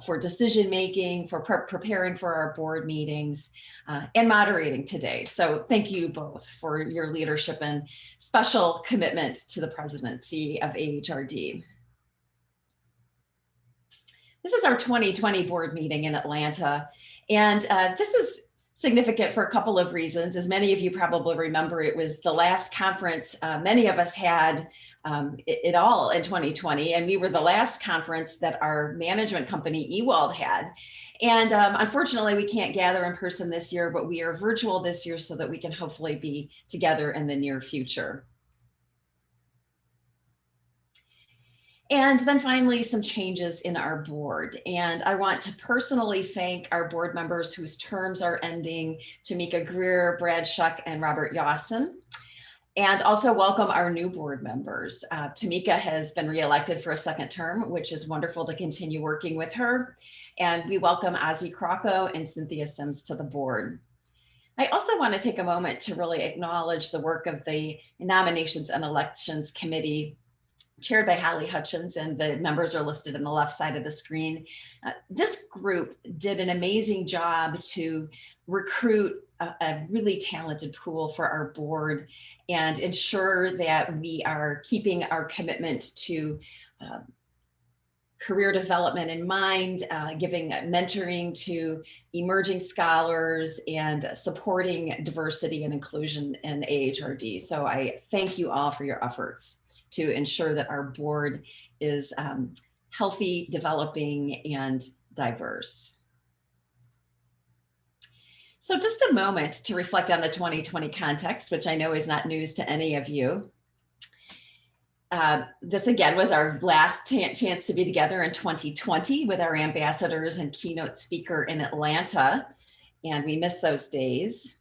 for decision-making, for preparing for our board meetings, and moderating today. So thank you both for your leadership and special commitment to the presidency of AHRD. This is our 2020 board meeting in Atlanta. And this is significant for a couple of reasons. As many of you probably remember, it was the last conference many of us had it all in 2020. And we were the last conference that our management company, Ewald, had. And unfortunately, we can't gather in person this year, but we are virtual this year so that we can hopefully be together in the near future. And then finally, some changes in our board. And I want to personally thank our board members whose terms are ending, Tamika Greer, Brad Shuck, and Robert Yawson. And also welcome our new board members. Tamika has been reelected for a second term, which is wonderful to continue working with her. And we welcome Ozzie Crocco and Cynthia Sims to the board. I also want to take a moment to really acknowledge the work of the Nominations and Elections Committee. chaired by Holly Hutchins, and the members are listed on the left side of the screen. This group did an amazing job to recruit a really talented pool for our board and ensure that we are keeping our commitment to career development in mind, giving mentoring to emerging scholars and supporting diversity and inclusion in AHRD. So I thank you all for your efforts to ensure that our board is healthy, developing, and diverse. So just a moment to reflect on the 2020 context, which I know is not news to any of you. This again was our last chance to be together in 2020 with our ambassadors and keynote speaker in Atlanta, and we miss those days.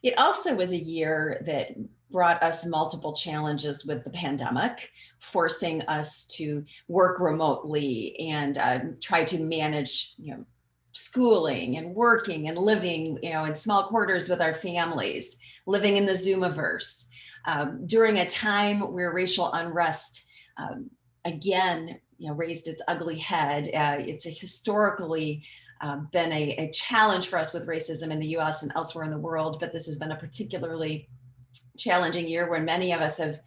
It also was a year that brought us multiple challenges with the pandemic, forcing us to work remotely and try to manage, schooling and working and living, in small quarters with our families, living in the Zoomiverse. During a time where racial unrest again, raised its ugly head. It's a historically been a challenge for us with racism in the US and elsewhere in the world, but this has been a particularly challenging year where many of us have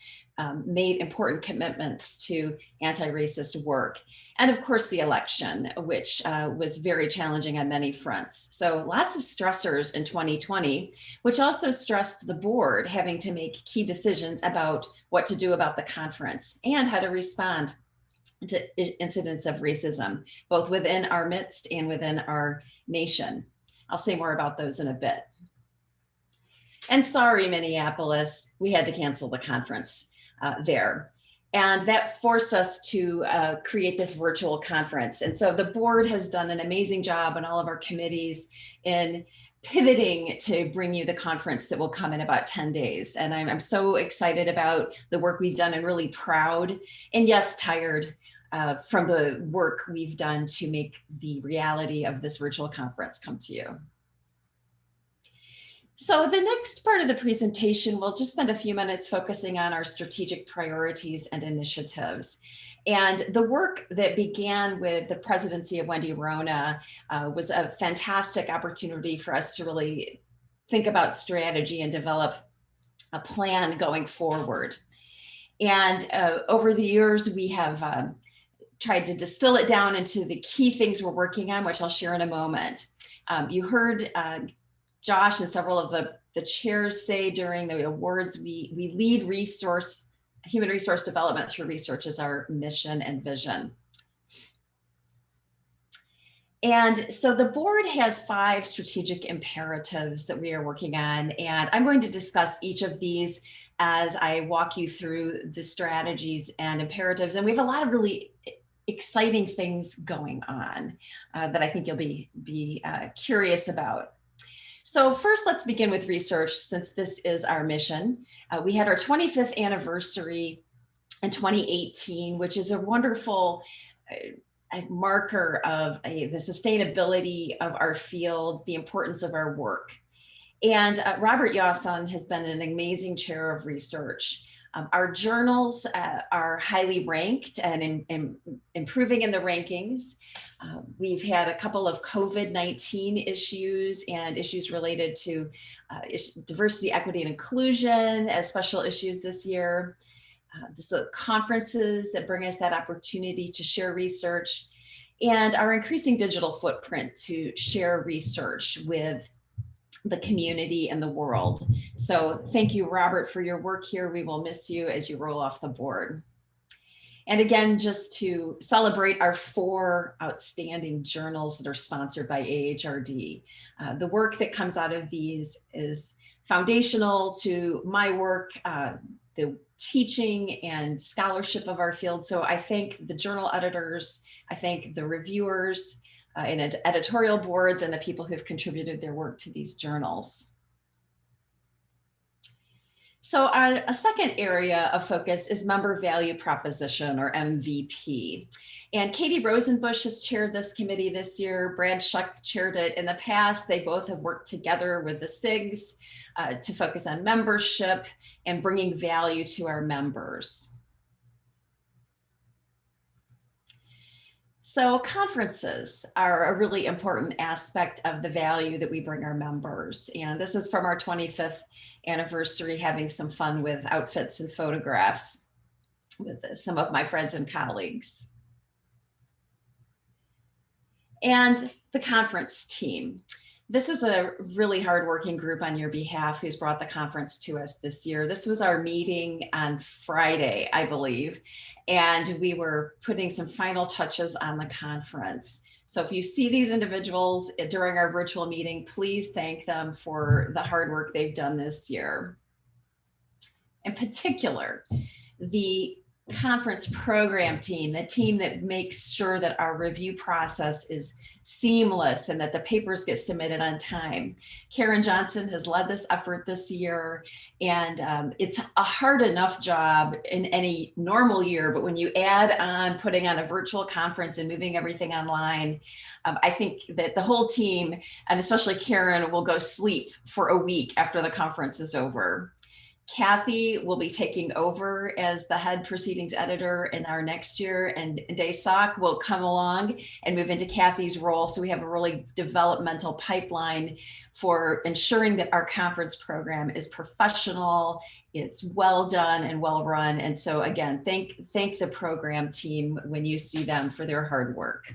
made important commitments to anti-racist work. And of course, the election, which was very challenging on many fronts. So lots of stressors in 2020, which also stressed the board having to make key decisions about what to do about the conference and how to respond to incidents of racism, both within our midst and within our nation. I'll say more about those in a bit. And sorry, Minneapolis, we had to cancel the conference there. And that forced us to create this virtual conference. And so the board has done an amazing job and all of our committees in pivoting to bring you the conference that will come in about 10 days. And I'm so excited about the work we've done and really proud and yes, tired from the work we've done to make the reality of this virtual conference come to you. So the next part of the presentation, we'll just spend a few minutes focusing on our strategic priorities and initiatives. And the work that began with the presidency of Wendy Rona was a fantastic opportunity for us to really think about strategy and develop a plan going forward. And over the years, we have tried to distill it down into the key things we're working on, which I'll share in a moment. You heard Josh and several of the chairs say during the awards, we lead human resource development through research as our mission and vision. And so the board has 5 strategic imperatives that we are working on, and I'm going to discuss each of these as I walk you through the strategies and imperatives. And we have a lot of really exciting things going on that I think you'll be curious about. So first, let's begin with research, since this is our mission. We had our 25th anniversary in 2018, which is a wonderful marker of the sustainability of our field, the importance of our work. And Robert Yawson has been an amazing chair of research. Our journals are highly ranked and improving in the rankings. We've had a couple of COVID-19 issues and issues related to diversity, equity, and inclusion as special issues this year. The conferences that bring us that opportunity to share research, and our increasing digital footprint to share research with the community and the world. So thank you, Robert, for your work here. We will miss you as you roll off the board. And again, just to celebrate our 4 outstanding journals that are sponsored by AHRD. The work that comes out of these is foundational to my work, the teaching and scholarship of our field. So I thank the journal editors, I thank the reviewers, and editorial boards, and the people who've contributed their work to these journals. So a second area of focus is member value proposition, or MVP. And Katie Rosenbush has chaired this committee this year. Brad Schuck chaired it in the past. They both have worked together with the SIGs to focus on membership and bringing value to our members. So conferences are a really important aspect of the value that we bring our members. And this is from our 25th anniversary, having some fun with outfits and photographs with some of my friends and colleagues. And the conference team. This is a really hardworking group on your behalf who's brought the conference to us this year. This was our meeting on Friday, I believe, and we were putting some final touches on the conference. So if you see these individuals during our virtual meeting, please thank them for the hard work they've done this year. In particular, the conference program team, the team that makes sure that our review process is seamless and that the papers get submitted on time. Karen Johnson has led this effort this year, and it's a hard enough job in any normal year, but when you add on putting on a virtual conference and moving everything online, I think that the whole team, and especially Karen, will go sleep for a week after the conference is over. Kathy will be taking over as the head proceedings editor in our next year, and Daysok will come along and move into Kathy's role. So we have a really developmental pipeline for ensuring that our conference program is professional, it's well done and well run. And so again, thank the program team when you see them for their hard work.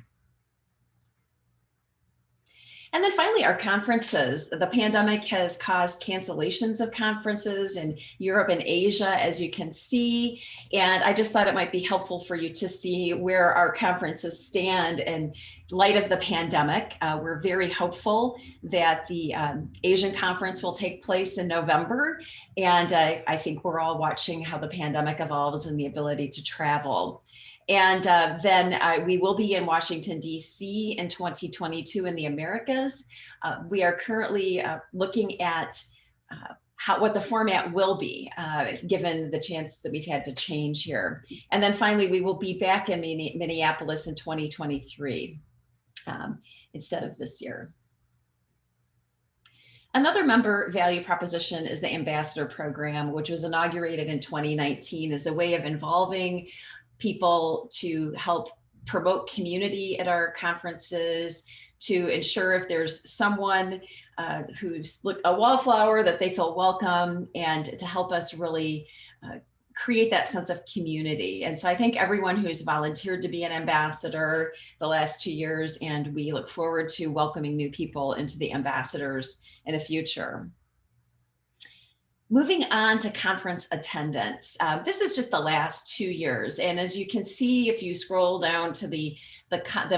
And then finally, our conferences. The pandemic has caused cancellations of conferences in Europe and Asia, as you can see. And I just thought it might be helpful for you to see where our conferences stand in light of the pandemic. We're very hopeful that the Asian conference will take place in November. And I think we're all watching how the pandemic evolves and the ability to travel. And then we will be in Washington, D.C. in 2022 in the Americas. We are currently looking at what the format will be, given the chance that we've had to change here. And then finally, we will be back in Minneapolis in 2023 instead of this year. Another member value proposition is the Ambassador Program, which was inaugurated in 2019 as a way of involving people to help promote community at our conferences, to ensure if there's someone who's a wallflower that they feel welcome, and to help us really create that sense of community. And so I thank everyone who's volunteered to be an ambassador the last 2 years, and we look forward to welcoming new people into the ambassadors in the future. Moving on to conference attendance. This is just the last 2 years. And as you can see, if you scroll down to the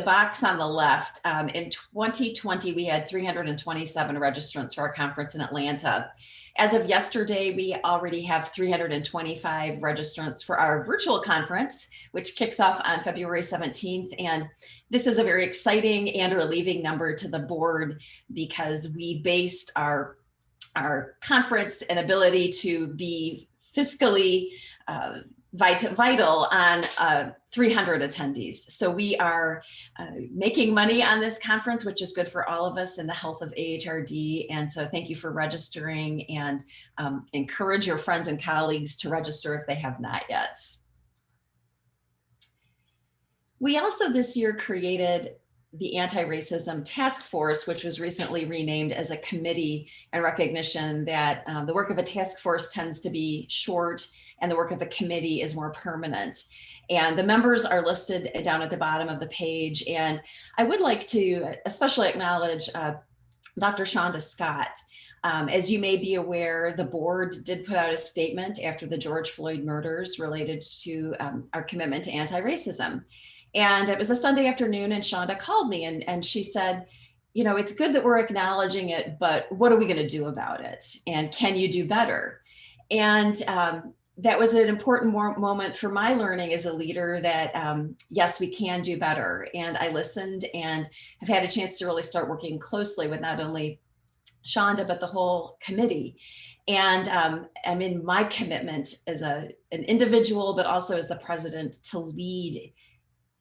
box on the left, in 2020, we had 327 registrants for our conference in Atlanta. As of yesterday, we already have 325 registrants for our virtual conference, which kicks off on February 17th. And this is a very exciting and relieving number to the board, because we based our conference and ability to be fiscally vital on 300 attendees. So we are making money on this conference, which is good for all of us and the health of AHRD. And so thank you for registering, and encourage your friends and colleagues to register if they have not yet. We also this year created the Anti-Racism Task Force, which was recently renamed as a committee, in recognition that the work of a task force tends to be short and the work of a committee is more permanent. And the members are listed down at the bottom of the page. And I would like to especially acknowledge Dr. Shonda Scott. As you may be aware, the board did put out a statement after the George Floyd murders related to our commitment to anti-racism. And it was a Sunday afternoon, and Shonda called me and she said, you know, it's good that we're acknowledging it, but what are we going to do about it? And can you do better? And that was an important moment for my learning as a leader that, yes, we can do better. And I listened and have had a chance to really start working closely with not only Shonda, but the whole committee. And I mean, my commitment as an individual, but also as the president, to lead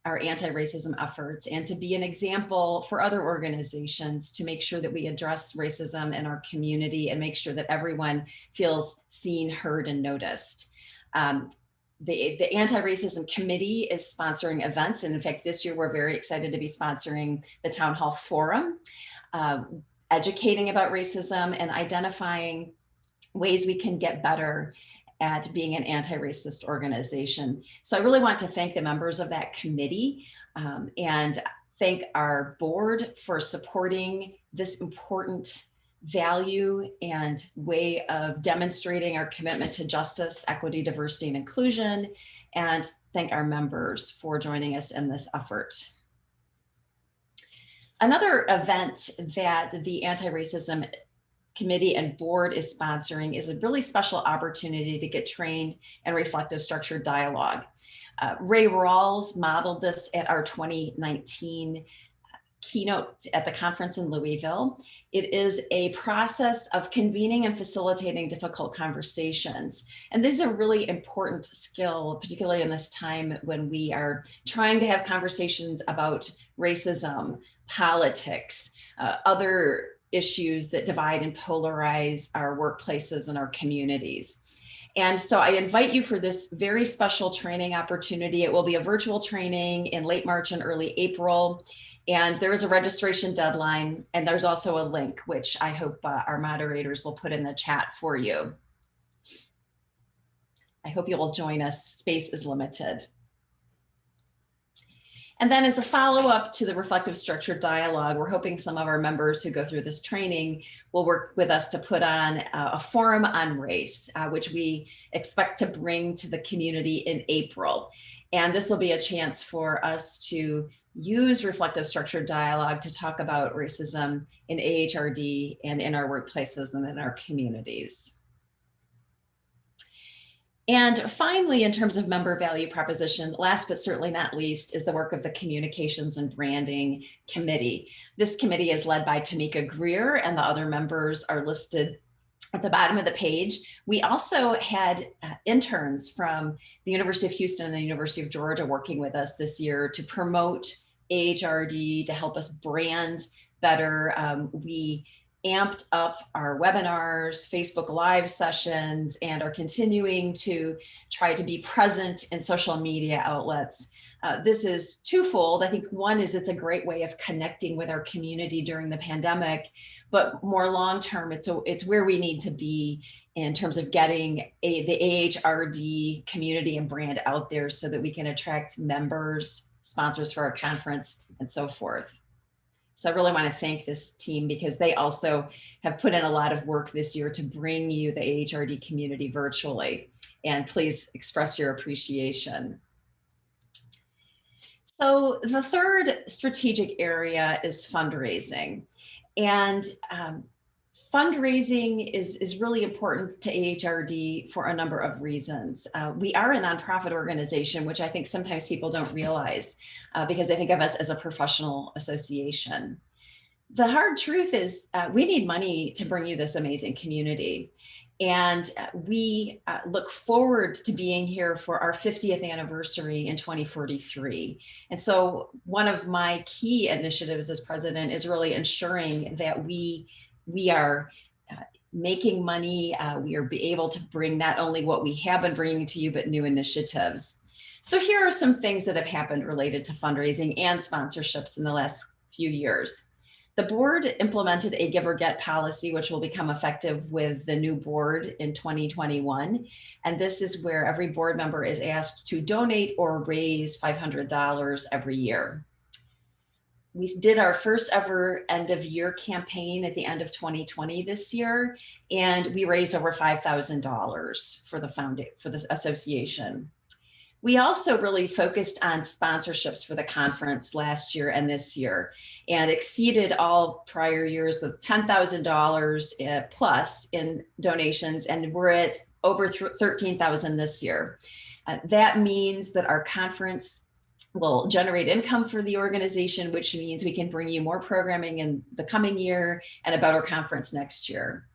our anti-racism efforts and to be an example for other organizations to make sure that we address racism in our community and make sure that everyone feels seen, heard, and noticed. the Anti-Racism Committee is sponsoring events. And in fact, this year, we're very excited to be sponsoring the Town Hall Forum, educating about racism and identifying ways we can get better at being an anti-racist organization. So I really want to thank the members of that committee and thank our board for supporting this important value and way of demonstrating our commitment to justice, equity, diversity, and inclusion, and thank our members for joining us in this effort. Another event that the Anti-Racism Committee and board is sponsoring is a really special opportunity to get trained in reflective structured dialogue. Ray Rawls modeled this at our 2019 keynote at the conference in Louisville. It is a process of convening and facilitating difficult conversations. And these are really important skill, particularly in this time when we are trying to have conversations about racism, politics, other issues that divide and polarize our workplaces and our communities. And so I invite you for this very special training opportunity. It will be a virtual training in late March and early April. And there is a registration deadline, and there's also a link, which I hope our moderators will put in the chat for you. I hope you will join us. Space is limited. And then as a follow-up to the reflective structured dialogue, we're hoping some of our members who go through this training will work with us to put on a forum on race, which we expect to bring to the community in April. And this will be a chance for us to use reflective structured dialogue to talk about racism in AHRD and in our workplaces and in our communities. And finally, in terms of member value proposition, last but certainly not least, is the work of the Communications and Branding Committee. This committee is led by Tamika Greer, and the other members are listed at the bottom of the page. We also had interns from the University of Houston and the University of Georgia working with us this year to promote AHRD, to help us brand better. We amped up our webinars, Facebook Live sessions, and are continuing to try to be present in social media outlets. This is twofold. I think one is it's a great way of connecting with our community during the pandemic, but more long-term, it's where we need to be in terms of getting the AHRD community and brand out there so that we can attract members, sponsors for our conference, and so forth. So I really want to thank this team because they also have put in a lot of work this year to bring you the AHRD community virtually. And please express your appreciation. So the third strategic area is fundraising. And fundraising is really important to AHRD for a number of reasons. We are a nonprofit organization, which I think sometimes people don't realize because they think of us as a professional association. The hard truth is we need money to bring you this amazing community. And we look forward to being here for our 50th anniversary in 2043. And so one of my key initiatives as president is really ensuring that we are making money, we are able to bring not only what we have been bringing to you, but new initiatives. So here are some things that have happened related to fundraising and sponsorships in the last few years. The board implemented a give or get policy, which will become effective with the new board in 2021. And this is where every board member is asked to donate or raise $500 every year. We did our first ever end of year campaign at the end of 2020 this year, and we raised over $5,000 for the association. We also really focused on sponsorships for the conference last year and this year and exceeded all prior years with $10,000 plus in donations, and we're at over 13,000 this year. That means that our conference will generate income for the organization, which means we can bring you more programming in the coming year and a better conference next year.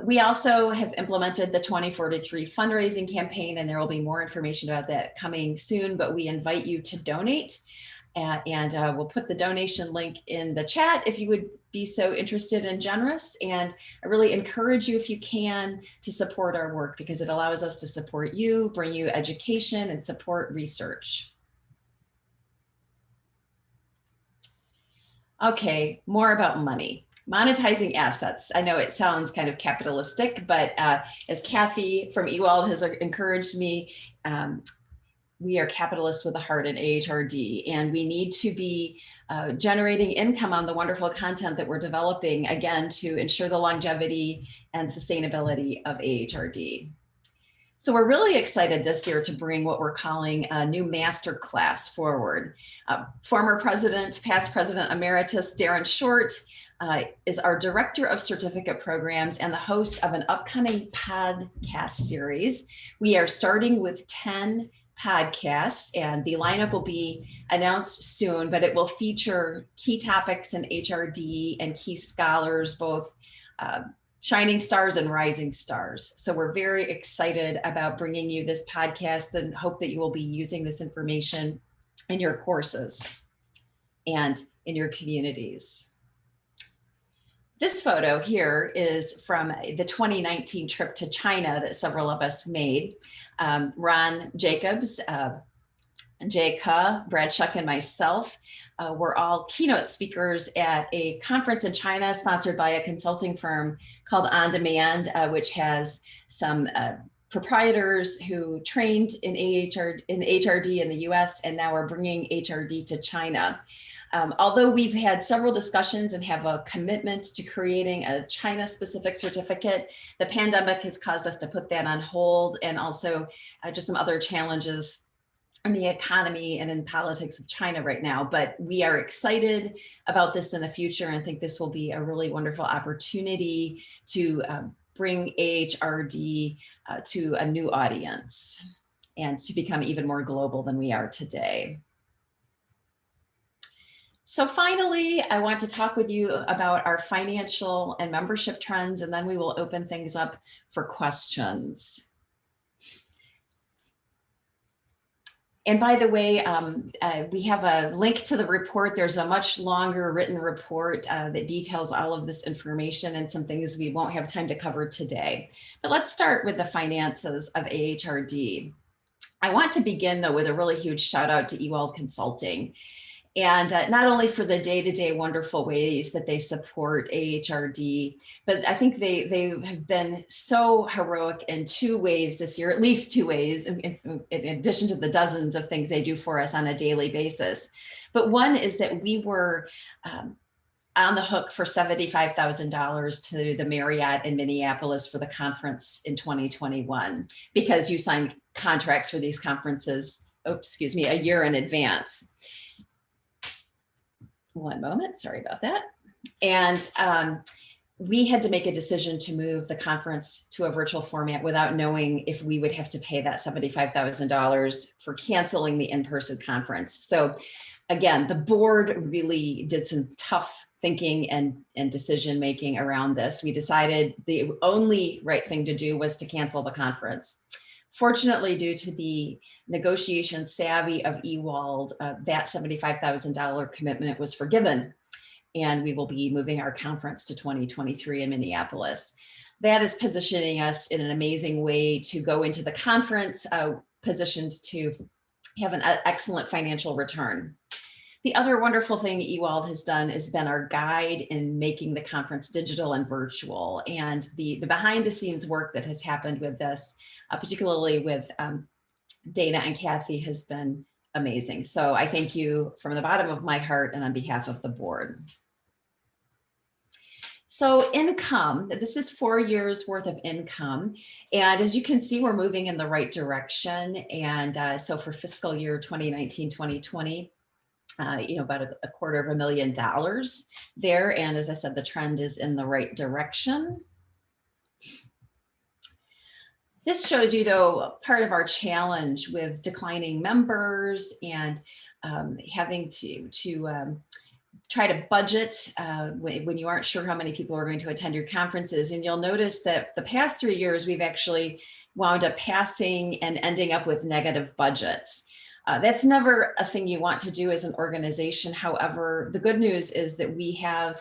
We also have implemented the 2043 fundraising campaign, and there will be more information about that coming soon, but we invite you to donate. and we'll put the donation link in the chat if you would be so interested and generous. And I really encourage you, if you can, to support our work, because it allows us to support you, bring you education, and support research. Okay, more about money. Monetizing assets. I know it sounds kind of capitalistic, but as Kathy from Ewald has encouraged me, we are capitalists with a heart in AHRD, and we need to be generating income on the wonderful content that we're developing, again, to ensure the longevity and sustainability of AHRD. So we're really excited this year to bring what we're calling a new master class forward. Former president, past president emeritus, Darren Short, is our director of certificate programs and the host of an upcoming podcast series. We are starting with 10 podcasts, and the lineup will be announced soon, but it will feature key topics in HRD and key scholars, both shining stars and rising stars. So we're very excited about bringing you this podcast and hope that you will be using this information in your courses and in your communities. This photo here is from the 2019 trip to China that several of us made. Ron Jacobs, Jay Ke, Brad Shuck, and myself were all keynote speakers at a conference in China sponsored by a consulting firm called On Demand, which has some proprietors who trained in HRD in the US and now are bringing HRD to China. Although we've had several discussions and have a commitment to creating a China-specific certificate, the pandemic has caused us to put that on hold, and also just some other challenges in the economy and in politics of China right now. But we are excited about this in the future, and I think this will be a really wonderful opportunity to bring AHRD to a new audience and to become even more global than we are today. So finally, I want to talk with you about our financial and membership trends, and then we will open things up for questions. And by the way, we have a link to the report. There's a much longer written report that details all of this information and some things we won't have time to cover today. But let's start with the finances of AHRD. I want to begin though with a really huge shout out to Ewald Consulting. And not only for the day-to-day wonderful ways that they support AHRD, but I think they have been so heroic in two ways this year, at least two ways, in addition to the dozens of things they do for us on a daily basis. But one is that we were on the hook for $75,000 to the Marriott in Minneapolis for the conference in 2021, because you signed contracts for these conferences, a year in advance. One moment, sorry about that. And we had to make a decision to move the conference to a virtual format without knowing if we would have to pay that $75,000 for canceling the in-person conference. So again, the board really did some tough thinking and decision-making around this. We decided the only right thing to do was to cancel the conference. Fortunately, due to the negotiation savvy of Ewald, that $75,000 commitment was forgiven, and we will be moving our conference to 2023 in Minneapolis. That is positioning us in an amazing way to go into the conference, positioned to have an excellent financial return. The other wonderful thing Ewald has done has been our guide in making the conference digital and virtual, and the behind the scenes work that has happened with this, particularly with Dana and Kathy, has been amazing. So I thank you from the bottom of my heart and on behalf of the board. So income, this is 4 years worth of income. And as you can see, we're moving in the right direction. And so for fiscal year 2019-2020, about a $250,000 there. And as I said, the trend is in the right direction. This shows you, though, part of our challenge with declining members and having to try to budget when you aren't sure how many people are going to attend your conferences. And you'll notice that the past 3 years, we've actually wound up passing and ending up with negative budgets. That's never a thing you want to do as an organization. However, the good news is that we have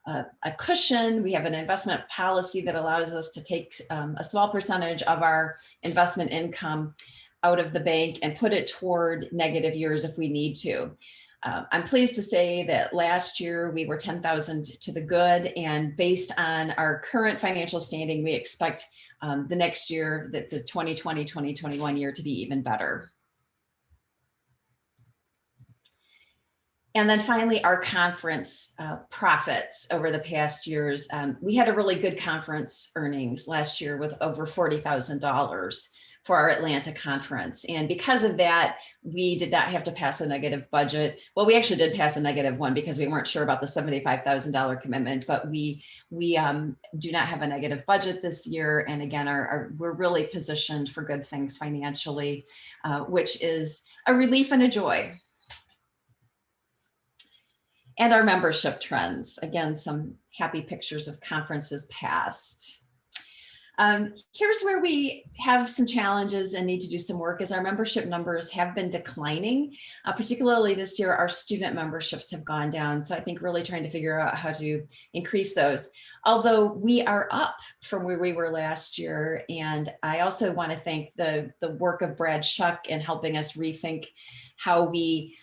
a cushion, we have an investment policy that allows us to take a small percentage of our investment income out of the bank and put it toward negative years if we need to. I'm pleased to say that last year we were 10,000 to the good, and based on our current financial standing, we expect the next year, that the 2020-2021 year, to be even better. And then finally, our conference profits over the past years. We had a really good conference earnings last year with over $40,000 for our Atlanta conference. And because of that, we did not have to pass a negative budget. Well, we actually did pass a negative one because we weren't sure about the $75,000 commitment, but we do not have a negative budget this year. And again, we're really positioned for good things financially, which is a relief and a joy. And our membership trends. Again, some happy pictures of conferences past. Here's where we have some challenges and need to do some work, as our membership numbers have been declining. Particularly this year, our student memberships have gone down. So I think really trying to figure out how to increase those. Although we are up from where we were last year. And I also want to thank the work of Brad Shuck in helping us rethink how we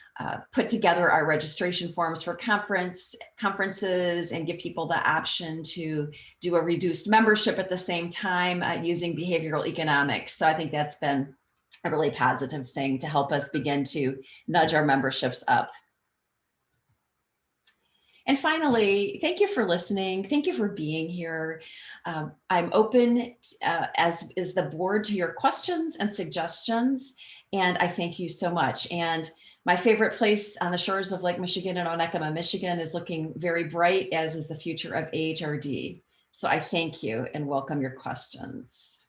put together our registration forms for conferences and give people the option to do a reduced membership at the same time using behavioral economics. So I think that's been a really positive thing to help us begin to nudge our memberships up. And finally, thank you for listening. Thank you for being here. I'm open, as is the board, to your questions and suggestions. And I thank you so much. And my favorite place on the shores of Lake Michigan in Onekama, Michigan is looking very bright, as is the future of AHRD. So I thank you and welcome your questions.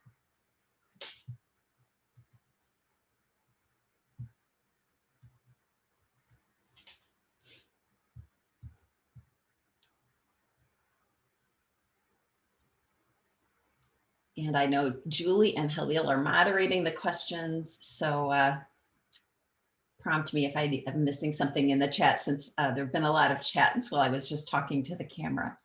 And I know Julie and Halil are moderating the questions, so prompt me if I'm missing something in the chat, since there have been a lot of chats while I was just talking to the camera.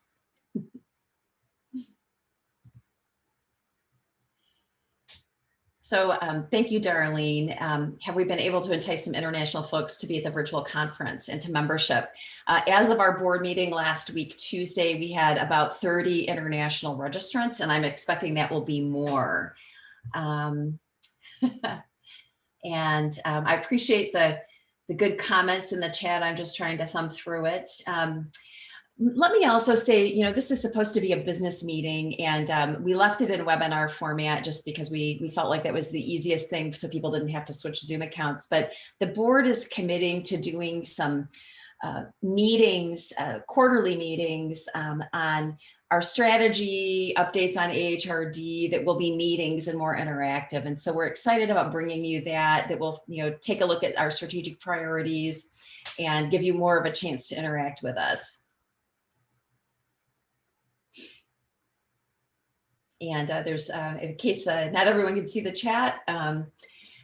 So thank you, Darlene. Have we been able to entice some international folks to be at the virtual conference and to membership? As of our board meeting last week, Tuesday, we had about 30 international registrants, and I'm expecting that will be more. And I appreciate the good comments in the chat. I'm just trying to thumb through it. Let me also say, you know, this is supposed to be a business meeting, and we left it in webinar format just because we felt like that was the easiest thing, so people didn't have to switch Zoom accounts. But the board is committing to doing some meetings, quarterly meetings on our strategy, updates on AHRD, that will be meetings and more interactive. And so we're excited about bringing you that will, you know, take a look at our strategic priorities and give you more of a chance to interact with us. And there's, in case not everyone can see the chat,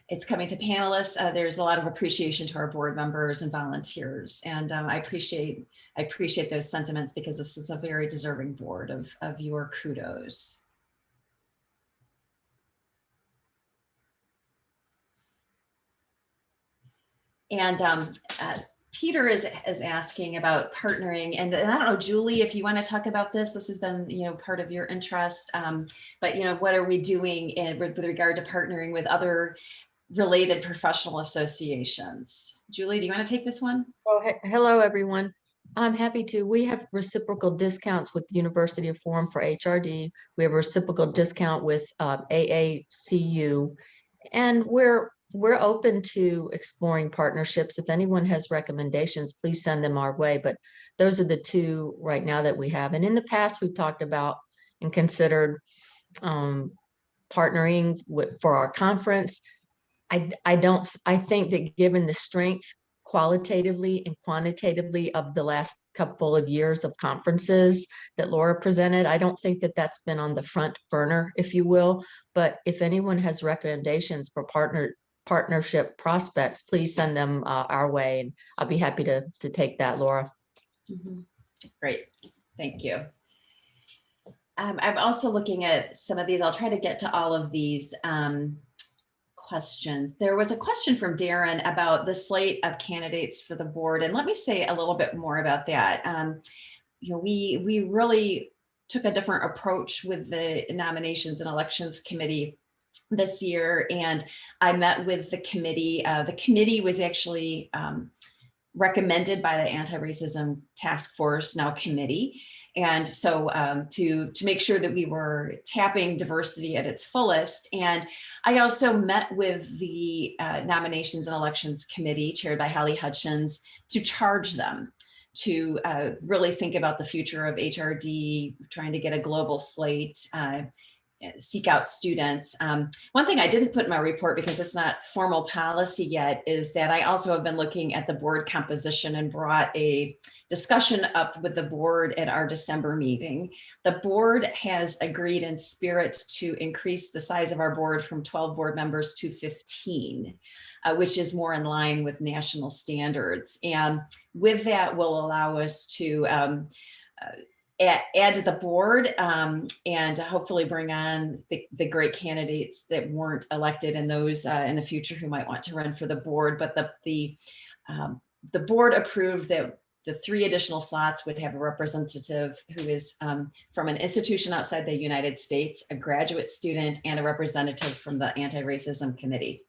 it's coming to panelists. There's a lot of appreciation to our board members and volunteers. And I appreciate those sentiments, because this is a very deserving board of your kudos. And Peter is asking about partnering, and I don't know, Julie, if you want to talk about this. This has been, you know, part of your interest, but you know, what are we doing with regard to partnering with other related professional associations? Julie, do you want to take this one? Oh, hello, everyone. I'm happy to. We have reciprocal discounts with the University of Forum for HRD. We have a reciprocal discount with AACU, and we're open to exploring partnerships. If anyone has recommendations, please send them our way. But those are the two right now that we have. And in the past, we've talked about and considered partnering for our conference. I think that given the strength qualitatively and quantitatively of the last couple of years of conferences that Laura presented, I don't think that that's been on the front burner, if you will. But if anyone has recommendations for partnership prospects, please send them our way, and I'll be happy to take that, Laura. Mm-hmm. Great, thank you. I'm also looking at some of these. I'll try to get to all of these questions. There was a question from Darren about the slate of candidates for the board, and let me say a little bit more about that. You know, we really took a different approach with the Nominations and Elections Committee this year, and I met with the committee. The committee was actually recommended by the Anti-Racism Task Force, now committee. And so to make sure that we were tapping diversity at its fullest. And I also met with the Nominations and Elections Committee chaired by Holly Hutchins to charge them to really think about the future of HRD, trying to get a global slate, seek out students. One thing I didn't put in my report because it's not formal policy yet is that I also have been looking at the board composition and brought a discussion up with the board at our December meeting. The board has agreed in spirit to increase the size of our board from 12 board members to 15, which is more in line with national standards. And with that will allow us to add to the board and hopefully bring on the great candidates that weren't elected and those in the future who might want to run for the board. But the board approved that the 3 additional slots would have a representative who is from an institution outside the United States, a graduate student, and a representative from the Anti-Racism Committee.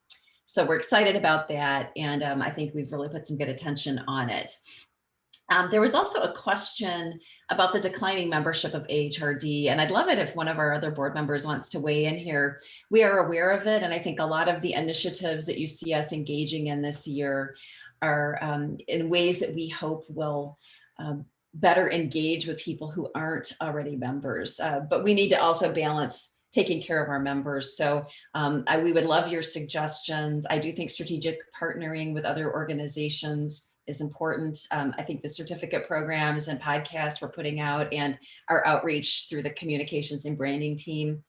So we're excited about that. And I think we've really put some good attention on it. There was also a question about the declining membership of AHRD, and I'd love it if one of our other board members wants to weigh in here. We are aware of it, and I think a lot of the initiatives that you see us engaging in this year are in ways that we hope will better engage with people who aren't already members. But we need to also balance taking care of our members. So we would love your suggestions. I do think strategic partnering with other organizations is important. I think the certificate programs and podcasts we're putting out and our outreach through the communications and branding team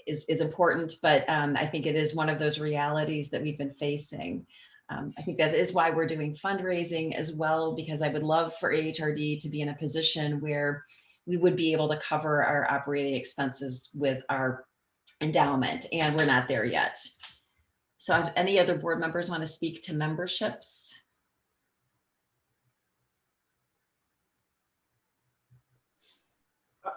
is important, but I think it is one of those realities that we've been facing. I think that is why we're doing fundraising as well, because I would love for AHRD to be in a position where we would be able to cover our operating expenses with our endowment, and we're not there yet. So any other board members want to speak to memberships?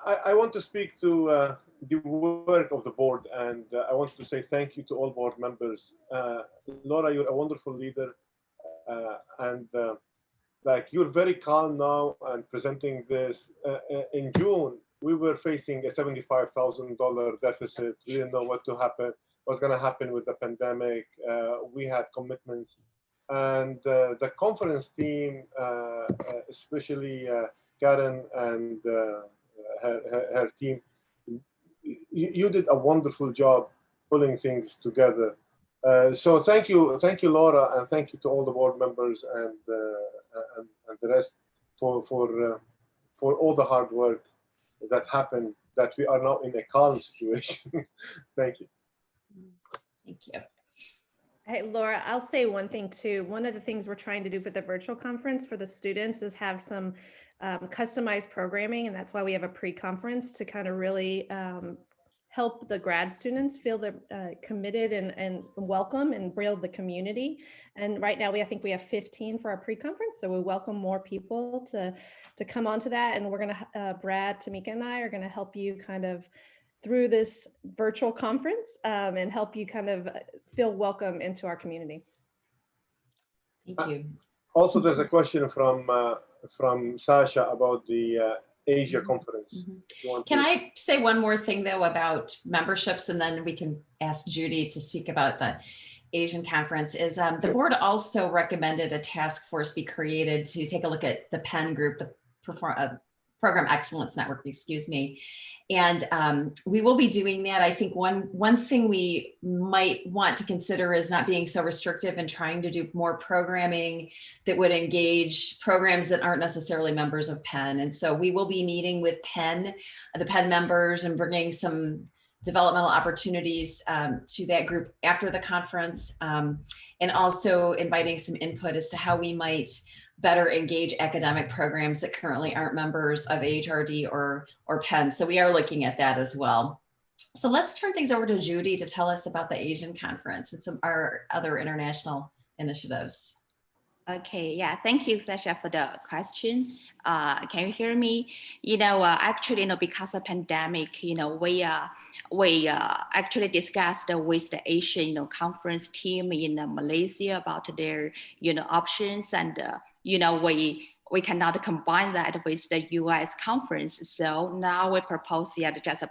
I want to speak to the work of the board, and I want to say thank you to all board members. Laura, you're a wonderful leader, and like you're very calm now and presenting this. In June, we were facing a $75,000 deficit. We didn't know what's going to happen with the pandemic. We had commitments, and the conference team, especially Karen and her team, you did a wonderful job pulling things together. So thank you, Laura, and thank you to all the board members and the rest for all the hard work that happened, that we are now in a calm situation. Thank you. Thank you. Hey, Laura, I'll say one thing too. One of the things we're trying to do for the virtual conference for the students is have some customized programming. And that's why we have a pre-conference to kind of really help the grad students feel they're committed and welcome and build the community. And right now I think we have 15 for our pre-conference. So we welcome more people to come onto that. And we're gonna, Brad, Tamika and I are gonna help you kind of through this virtual conference and help you kind of feel welcome into our community. Thank you. Also, there's a question from Sasha about the Asia conference. Can I say one more thing though about memberships, and then we can ask Judy to speak about the Asian conference? Is the board also recommended a task force be created to take a look at the PEN group, the Program Excellence Network, excuse me. And we will be doing that. I think one thing we might want to consider is not being so restrictive and trying to do more programming that would engage programs that aren't necessarily members of PEN. And so we will be meeting with PEN, the PEN members, and bringing some developmental opportunities to that group after the conference, and also inviting some input as to how we might better engage academic programs that currently aren't members of AHRD or Penn. So we are looking at that as well. So let's turn things over to Judy to tell us about the Asian conference and some our other international initiatives. Okay, yeah, thank you, Sasha, for the question. Can you hear me? Actually, because of pandemic, we actually discussed with the Asian, conference team in Malaysia about their, options, and we cannot combine that with the US conference. So now we propose just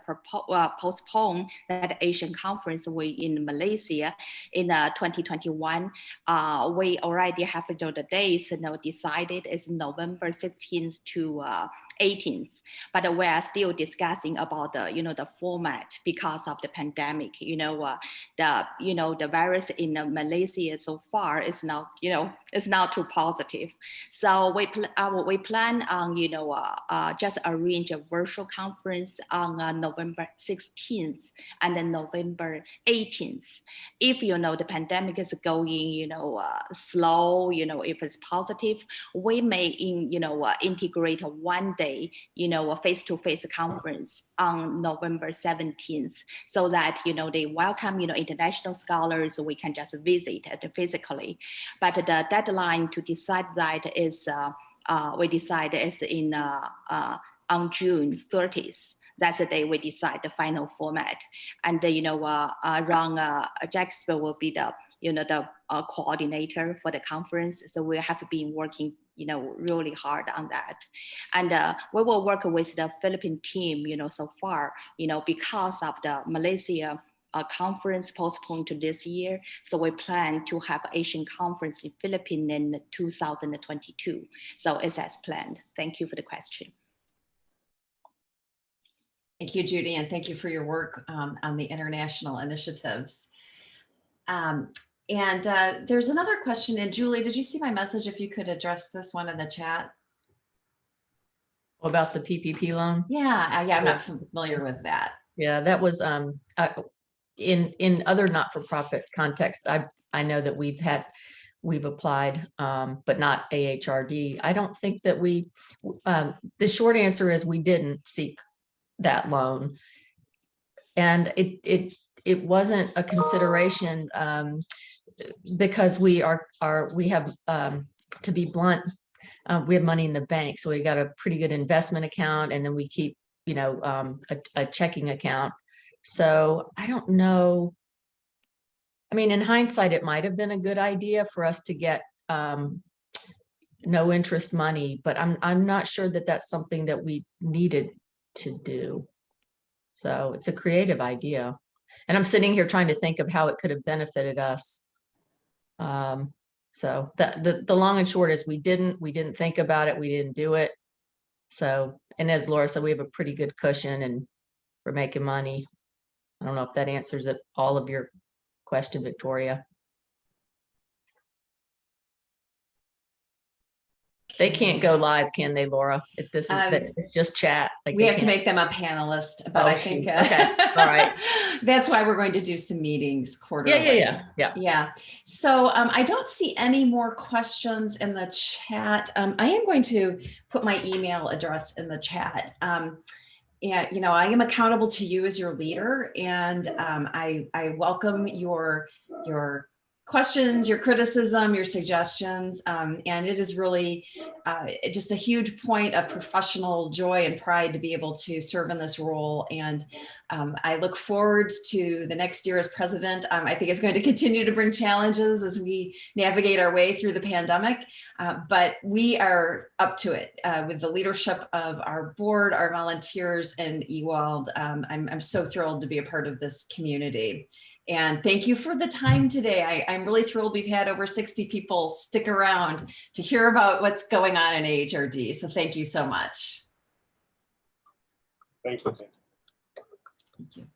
postpone that Asian conference in Malaysia in 2021. We already have the dates decided. It's November 16th to 18th, but we are still discussing about the the format because of the pandemic. The virus in Malaysia so far is not it's not too positive. So we plan on just arrange a virtual conference on November 16th and then November 18th. If the pandemic is going slow, if it's positive, we may integrate one day a face-to-face conference on November 17th, so that they welcome international scholars. We can just visit physically, but the deadline to decide that is we decide is in on June 30th. That's the day we decide the final format. And Ron Jacksonville will be the the coordinator for the conference. So we have been working really hard on that, and we will work with the Philippine team so far because of the Malaysia conference postponed to this year. So we plan to have Asian conference in Philippines in 2022. So it's as planned. Thank you for the question. Thank you, Judy, and thank you for your work on the international initiatives. And there's another question, and Julie, did you see my message? If you could address this one in the chat. About the PPP loan? Yeah, I'm not familiar with that. Yeah, that was in other not-for-profit context. I know that we've applied, but not AHRD. I don't think that we. The short answer is we didn't seek that loan, and it wasn't a consideration because we have to be blunt. We have money in the bank, so we got a pretty good investment account, and then we keep a checking account. So I don't know. I mean, in hindsight, it might have been a good idea for us to get no interest money, but I'm not sure that that's something that we needed to do. So it's a creative idea, and I'm sitting here trying to think of how it could have benefited us. So the long and short is we didn't think about it. We didn't do it. So, and as Laura said, we have a pretty good cushion and we're making money. I don't know if that answers all of your question, Victoria. They can't go live, can they, Laura? If this is it's just chat. Like we have to make them a panelist, but I think okay, all right. That's why we're going to do some meetings quarterly. Yeah. So I don't see any more questions in the chat. I am going to put my email address in the chat. And I am accountable to you as your leader, and I welcome your questions, your criticism, your suggestions, and it is really just a huge point of professional joy and pride to be able to serve in this role. And I look forward to the next year as president. I think it's going to continue to bring challenges as we navigate our way through the pandemic, but we are up to it with the leadership of our board, our volunteers, and Ewald. I'm so thrilled to be a part of this community. And thank you for the time today. I'm really thrilled we've had over 60 people stick around to hear about what's going on in AHRD. So thank you so much. Thanks. Thank you.